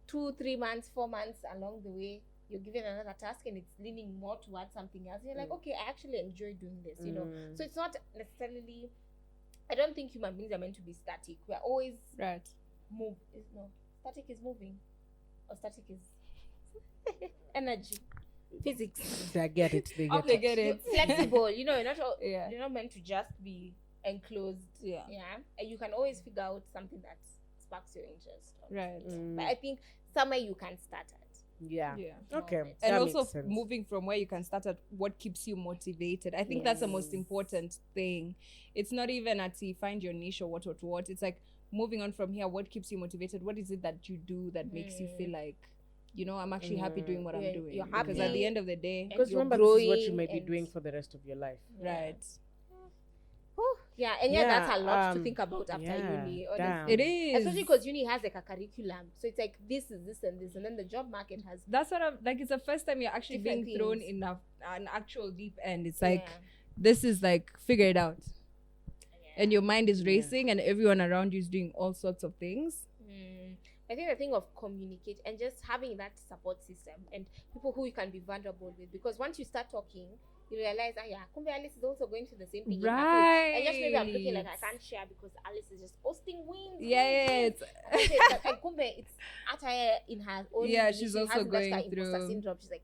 2-3 months, 4 months along the way, you're given another task and it's leaning more towards something else. You're like, okay, I actually enjoy doing this, you know. So it's not necessarily, I don't think human beings are meant to be static. We're always Right. Static is moving. Or static is energy. Physics. They get it. They get They it. get it. Flexible, you know, Yeah. you're not meant to just be enclosed. Yeah. And you can always figure out something that sparks your interest. Right. But I think somewhere you can start at. Yeah. Okay. Moment. And That also makes sense. moving from where you can start at what keeps you motivated. I think that's the most important thing. It's not even at find your niche or what. It's like moving on from here. What keeps you motivated? What is it that you do that makes you feel like, I'm actually happy doing what I'm doing? You're Because at happy. the end of the day, Because you're remember, this is what you growing might be and- doing for the rest of your life. right? Yeah, and Yeah, that's a lot to think about after yeah, uni. damn. Honestly. It is. Especially because uni has like a curriculum. So it's like this is this and this. And then the job market has That's what I'm like. It's the first time you're actually Different being thrown things. in an actual deep end. It's like this is like figure it out, and your mind is racing, and everyone around you is doing all sorts of things. I think the thing of communicate and just having that support system and people who you can be vulnerable with, because once you start talking, you realize, Kumbe Alice is also going through the same thing. Right. And just maybe I'm looking like I can't share because Alice is just posting wins. Yes. And Kumbe, it's at in her own. Yeah, she's she also has that going imposter through- syndrome. She's like,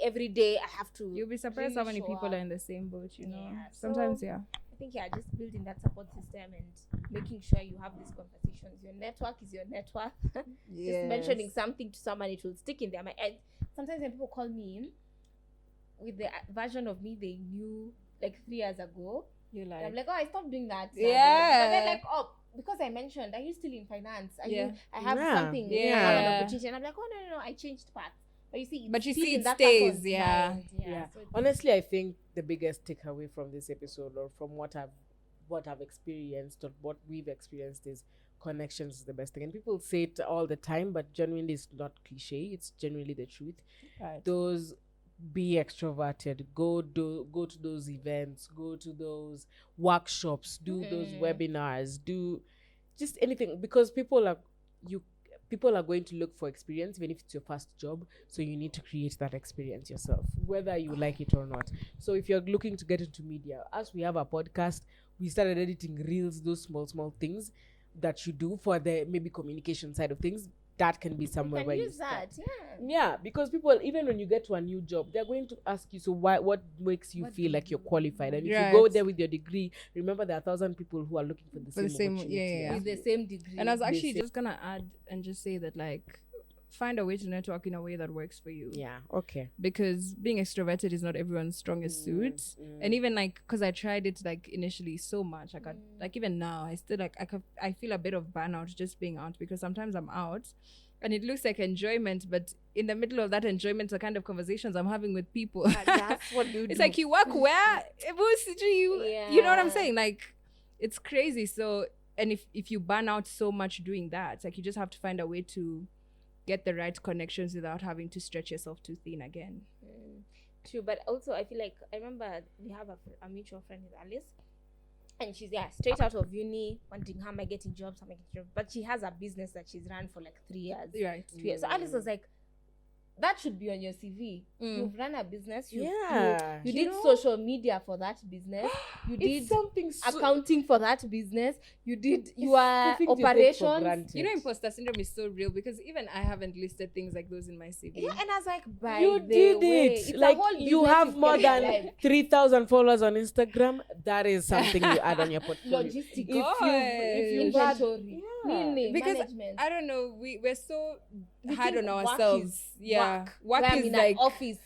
every day I have to. You'll be surprised really how many show people up. are in the same boat. Yeah, Sometimes, so- I think just building that support system and making sure you have these conversations. Your network is your net worth. Just mentioning something to someone, it will stick in their mind. And sometimes when people call me with the version of me they knew like 3 years ago, You're like, I'm like, oh, I stopped doing that. Yeah. But then like, oh, because I mentioned, are you still in finance? I have Yeah. something, I Yeah. have an opportunity. And I'm like, oh, no, I changed paths. But you see, But you still see in it that stays, person's yeah. mind. Yeah. So it's- Honestly, I think the biggest takeaway from this episode, or from what I've experienced, or what we've experienced, is connections is the best thing. And people say it all the time, but genuinely it's not cliche. It's genuinely the truth. right. Those be extroverted. Go to those events. Go to those workshops. Do those webinars. Do just anything, because people are going to look for experience, even if it's your first job. So you need to create that experience yourself, whether you like it or not. So if you're looking to get into media, as we have a podcast, we started editing reels, those small things that you do for the maybe communication side of things. That can be somewhere you where can you use start. that. Yeah, because people, even when you get to a new job, they're going to ask you, so what makes you What feel do like you you're qualified? And if Right. you go there with your degree, remember there are 1,000 people who are looking for the same opportunity. yeah. With the same degree. And I was They actually say- just gonna add and just say that, like, find a way to network in a way that works for you. Yeah, okay. Because being extroverted is not everyone's strongest suit. And even like, because I tried it like initially so much, I got like, even now I still like, I feel a bit of burnout just being out, because sometimes I'm out and it looks like enjoyment, but in the middle of that enjoyment, the kind of conversations I'm having with people, That's what you it's do. like, you work where you know what I'm saying? Like, it's crazy. So, and if you burn out so much doing that, it's like you just have to find a way to get the right connections without having to stretch yourself too thin again. True, but also I feel like I remember we have a mutual friend with Alice, and she's straight out of uni, wanting how am I getting jobs, but she has a business that she's run for like 3 years. Right. 2 years. So Alice was like, that should be on your CV. You've run a business. You did social media for that business. You did It's something accounting for that business. You did your the things you take for operations. granted. You know, imposter syndrome is so real, because even I haven't listed things like those in my CV. Yeah, and I was like, by You the did way, it. it's Like, a whole you business have you've more kept than alive. 3,000 followers on Instagram. That is something you add on your portfolio. Logistics. If you've had, Inventory. yeah. Meaning, Because management. I don't know, we're so We hard think on work ourselves. is Yeah. Work Work I'm is in like an office.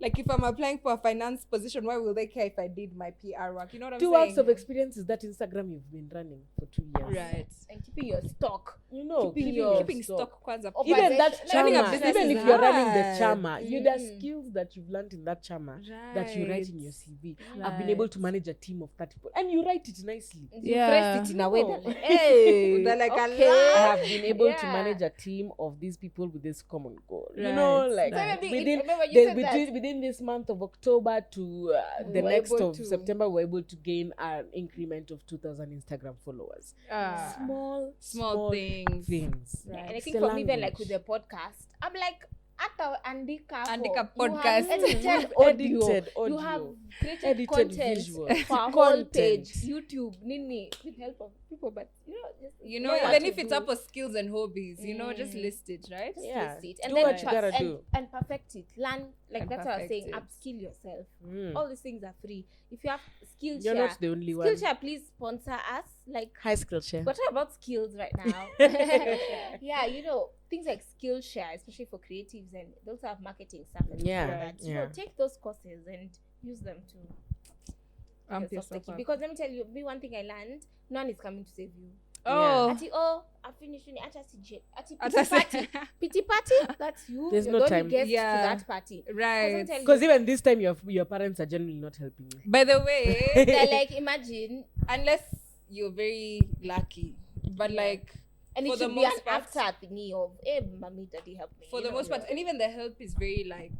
Like, if I'm applying for a finance position, why will they care if I did my PR work? You know what I'm 2 saying? weeks of experience is that Instagram you've been running for 2 years. Right. And keeping your stock. You know, Keeping stock kwanza. Even that Running a chama, business even is if you're running the hard. chama, you the skills that you've learned in that chama that you write in your CV. I've been able to manage a team of 30 people, and you write it nicely. You Yeah. phrased it in a way No. that like, hey, They're like, okay. I have been able to Yeah. manage a team of these people with this common goal. You Right, know, like right. So within remember you said that. within this month of October to the were next able of to- September, we're able to gain an increment of 2,000 Instagram followers. Small things. things. Yeah, and I It's think the for me, even like language. with the podcast, I'm like, Andika Andika podcast. edited audio. Edited You have audio. created Edited content visuals. for a whole Content. page, YouTube, Nini, with help of people. But just You know, what even to if it's do. up for skills and hobbies, you know, just list it, right? Just Yeah. list it and Do then what you gotta do. and perfect it. Learn, like And that's what I was saying. perfect it. Upskill yourself. Mm. All these things are free. If you have Skillshare, You're not the only one. Skillshare, please sponsor us. Like, High Skillshare. we're talking about skills right now. Yeah, you know, things like Skillshare, especially for creatives, and they also have marketing stuff. And Yeah, things like that. You know, yeah. take those courses and use them to Amp yourself yourself like it. up. Because let me tell you, one thing I learned: no one is coming to save you. Oh. Ati, I finished uni. Ati Ati- pity party. That's you. There's You're no the time. only guest Yeah. to that party. Right. Because even this time, your parents are generally not helping you. By the way, They're like, imagine, unless you're very lucky, but Yeah. like, and For it the should be an most part- after thingy of, hey, mommy, daddy, help me. for you the know? most part, and even the help is very like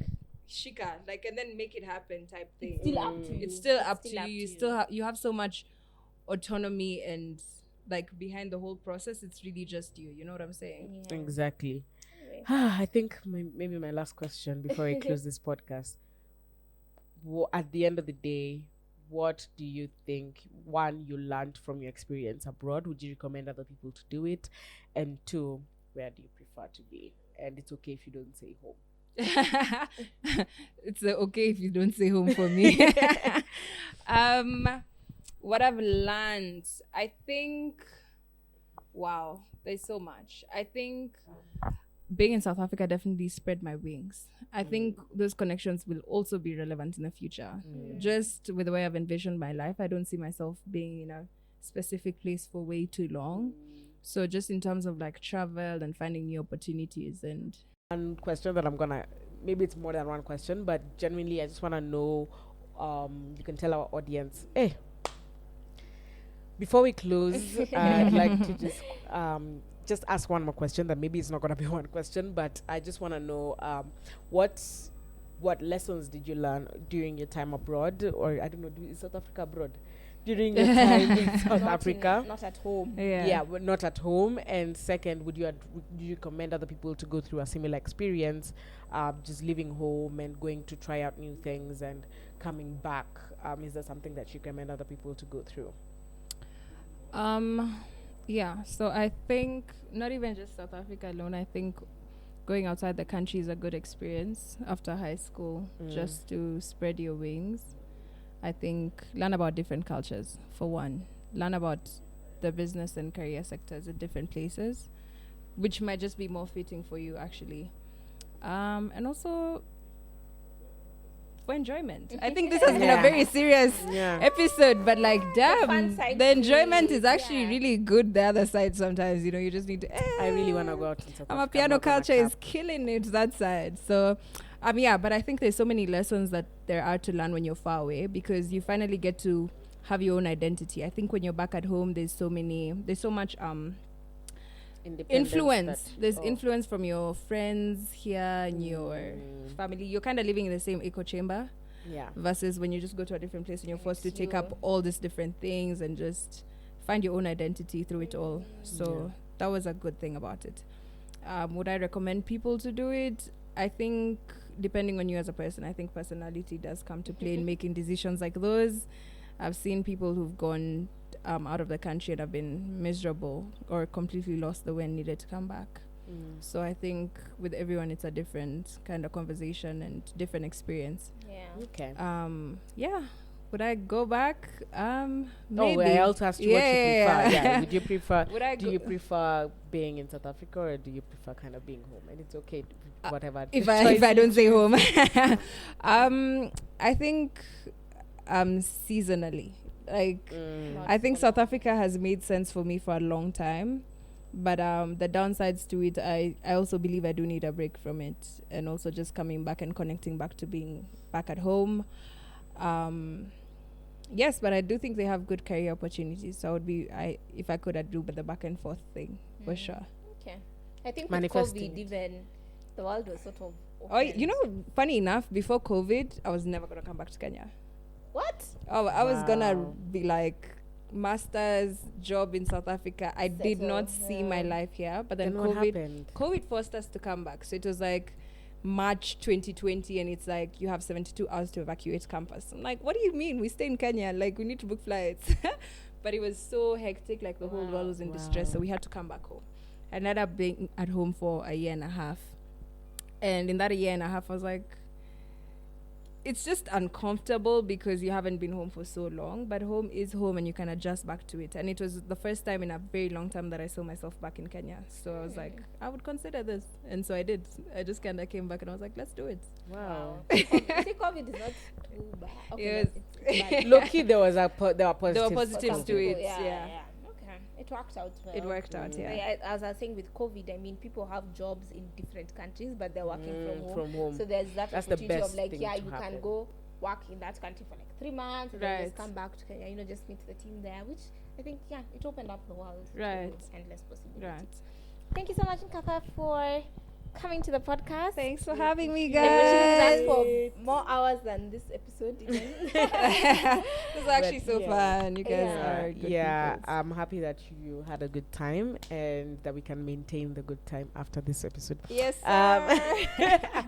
shika, like, and then make it happen type thing. Still up to you. It's still up to you. up You still you have so much autonomy, and like behind the whole process, it's really just you. You know what I'm saying? Yeah. Exactly. Anyway. I think maybe my last question before I close this podcast. At the end of the day, what do you think, one, you learned from your experience abroad? Would you recommend other people to do it? And two, where do you prefer to be? And it's okay if you don't say home. It's okay if you don't say home for me. what I've learned, I think, wow, there's so much. I think being in South Africa definitely spread my wings. I think those connections will also be relevant in the future. Just with the way I've envisioned my life, I don't see myself being in a specific place for way too long. So just in terms of like travel and finding new opportunities. And one question that I'm gonna, maybe it's more than one question, but genuinely I just want to know, you can tell our audience, hey, before we close, I'd like to just ask one more question that maybe it's not going to be one question, but I just want to know, what lessons did you learn during your time abroad, or I don't know, is South Africa abroad? During your time in South Africa? Not at home. Yeah, but not at home. And second, would you recommend other people to go through a similar experience, just leaving home and going to try out new things and coming back? Is there something that you recommend other people to go through? Yeah, so I think not even just South Africa alone, I think going outside the country is a good experience after high school, just to spread your wings. I think learn about different cultures, for one. Learn about the business and career sectors in different places, which might just be more fitting for you, actually. And also for enjoyment. I think this has been a very serious episode, but like, damn, the enjoyment is actually really good. The other side sometimes, you just need to. I really want to go out in South Africa. Piano culture is killing it that side. So, yeah, but I think there's so many lessons that there are to learn when you're far away, because you finally get to have your own identity. I think when you're back at home, there's so much influence. There's influence from your friends here and your family. You're kind of living in the same echo chamber. Yeah. Versus when you just go to a different place and you're forced to take up all these different things and just find your own identity through it all. So that was a good thing about it. Would I recommend people to do it? I think depending on you as a person, I think personality does come to play in making decisions like those. I've seen people who've gone out of the country and have been miserable or completely lost the way and needed to come back. So I think with everyone it's a different kind of conversation and different experience. Yeah. Okay. Yeah. Would I go back? Maybe. I also asked you what you prefer. Yeah. Would you prefer? Do you prefer being in South Africa, or do you prefer kind of being home? And it's okay, whatever. If I don't say home, I think seasonally. Like, I think South Africa has made sense for me for a long time, but the downsides to it, I also believe I do need a break from it, and also just coming back and connecting back to being back at home. Yes, but I do think they have good career opportunities. So if I could, I'd do the back and forth thing for sure. Okay, I think with COVID, even the world was sort of opened. Funny enough, before COVID, I was never gonna come back to Kenya. What? Oh, I was gonna be like master's job in South Africa. I did not see my life here, but then COVID forced us to come back. So it was like March 2020, and it's like you have 72 hours to evacuate campus. I'm like, what do you mean? We stay in Kenya, like we need to book flights. But it was so hectic, like the whole world was in distress, so we had to come back home. I ended up being at home for a year and a half, and in that year and a half I was like, it's just uncomfortable because you haven't been home for so long, but home is home and you can adjust back to it. And it was the first time in a very long time that I saw myself back in Kenya. So I was like, I would consider this. And so I did. I just kind of came back and I was like, let's do it. Wow. COVID is not too bad. Okay, yes. Low-key, there were positives to it. Yeah. It worked out well. It worked out, yeah. As I was saying with COVID, I mean, people have jobs in different countries, but they're working from home. So there's that's opportunity of like, you can go work in that country for like 3 months, and then just come back to Kenya, just meet the team there, which I think, it opened up the world. Right. To endless possibilities. Right. Thank you so much, Nkatha, for coming to the podcast. Thanks for having me, guys. Us for more hours than this episode. It was actually so fun. You guys are good people. I'm happy that you had a good time and that we can maintain the good time after this episode. Yes, sir.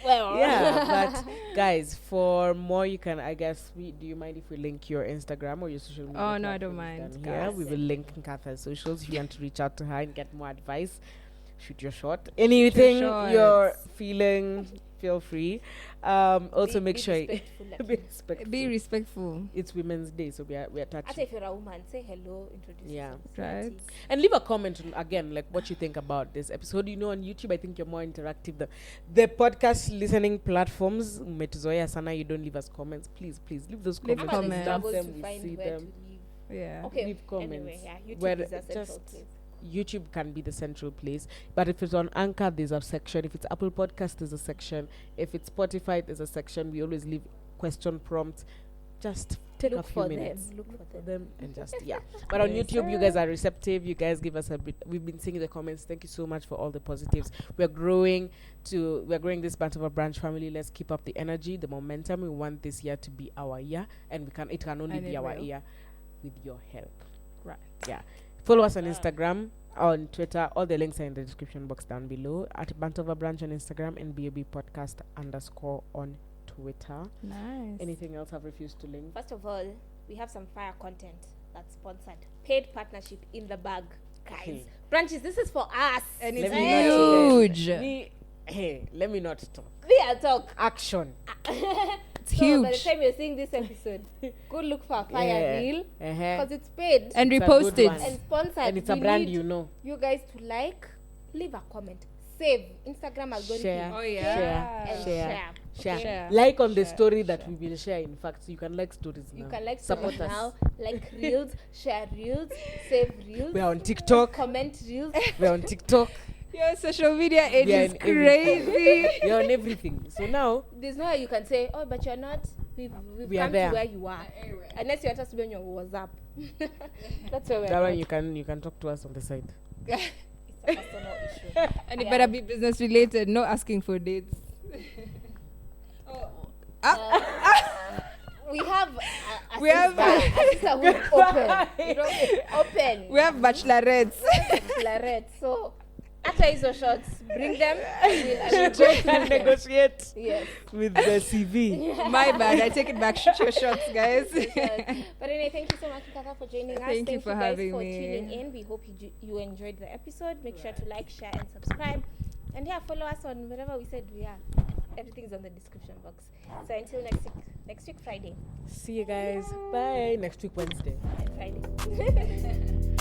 Well, yeah, but guys, for more, you can, I guess, do you mind if we link your Instagram or your social media? Oh, no, I don't mind. Yeah, we will link Nkatha's socials if you want to reach out to her and get more advice. Shoot your shot. Anything you're feeling feel free. Also make sure respectful, like, be respectful. Be respectful. It's Women's Day, so we are Ata touching. if you're a woman, say hello, introduce Yeah. yourself. Right. And leave a comment on, again, like what you think about this episode. You know, on YouTube, I think you're more interactive. The podcast listening platforms, umetuzoea sana, you don't leave us comments. Please leave those Leave comments. comments. We Struggles dump to them, we find see where them. to leave. Yeah. Okay. Leave comments. Anyway, yeah, YouTube Where is a central just- place. YouTube can be the central place, but if it's on Anchor, there's a section. If it's Apple Podcast, there's a section. If it's Spotify, there's a section. We always leave question prompts. Just take Look a few for minutes. them. Look for For them. them and just but on Yes, YouTube you guys are receptive. You guys give us a bit. We've been seeing the comments. Thank you so much for all the positives. We're growing this Banter of a Brunch family. Let's keep up the energy, the momentum. We want this year to be our year, and it can only And be it our will. year with your help. Right. Yeah. Follow us on Instagram, on Twitter. All the links are in the description box down below. At Banter of a Brunch on Instagram and BOB Podcast _ on Twitter. Nice. Anything else I've refused to link? First of all, we have some fire content that's sponsored. Paid partnership in the bag, guys. Okay. Branches, this is for us. And Let it's me not huge. let me not talk. We are talk. Action. It's So by the huge. time you're seeing this episode, go look for a fire Yeah. reel Uh-huh. because it's paid And It's a repost good it. one. and sponsored. And it's a We brand need you know. you guys to like, leave a comment, save Instagram algorithm, Share. Oh, and Share. share. Share. Okay? Share. Like on the Share. story that Share. we will share. In fact, you can like stories now. You can like Support stories us. now, like reels, share reels, save reels, We're on TikTok. comment reels. We're on TikTok. Your social media age We are is in everything. crazy. We're on everything. So now There's no way you can say, oh, but you're not. We've We are come there. to where you are. Unless you want us to be on your WhatsApp. That's where we're that at. one you can talk to us on the side. It's a personal issue. And it Yeah. better be business related, no asking for dates. We have a We have- sister who's open. You know, open. We have bachelorettes. Claret. So after hizo shots, bring them. I will go Check through and them. negotiate Yes. with the CV. My bad. I take it back. Shoot your shots, guys. But anyway, thank you so much, Nkatha, for joining us. Thank you for guys having for me. tuning in. We hope you enjoyed the episode. Make sure to like, share, and subscribe. And yeah, follow us on wherever we said we are. Everything's on the description box. So until next week Friday. See you guys. Bye. Next week Wednesday. Friday.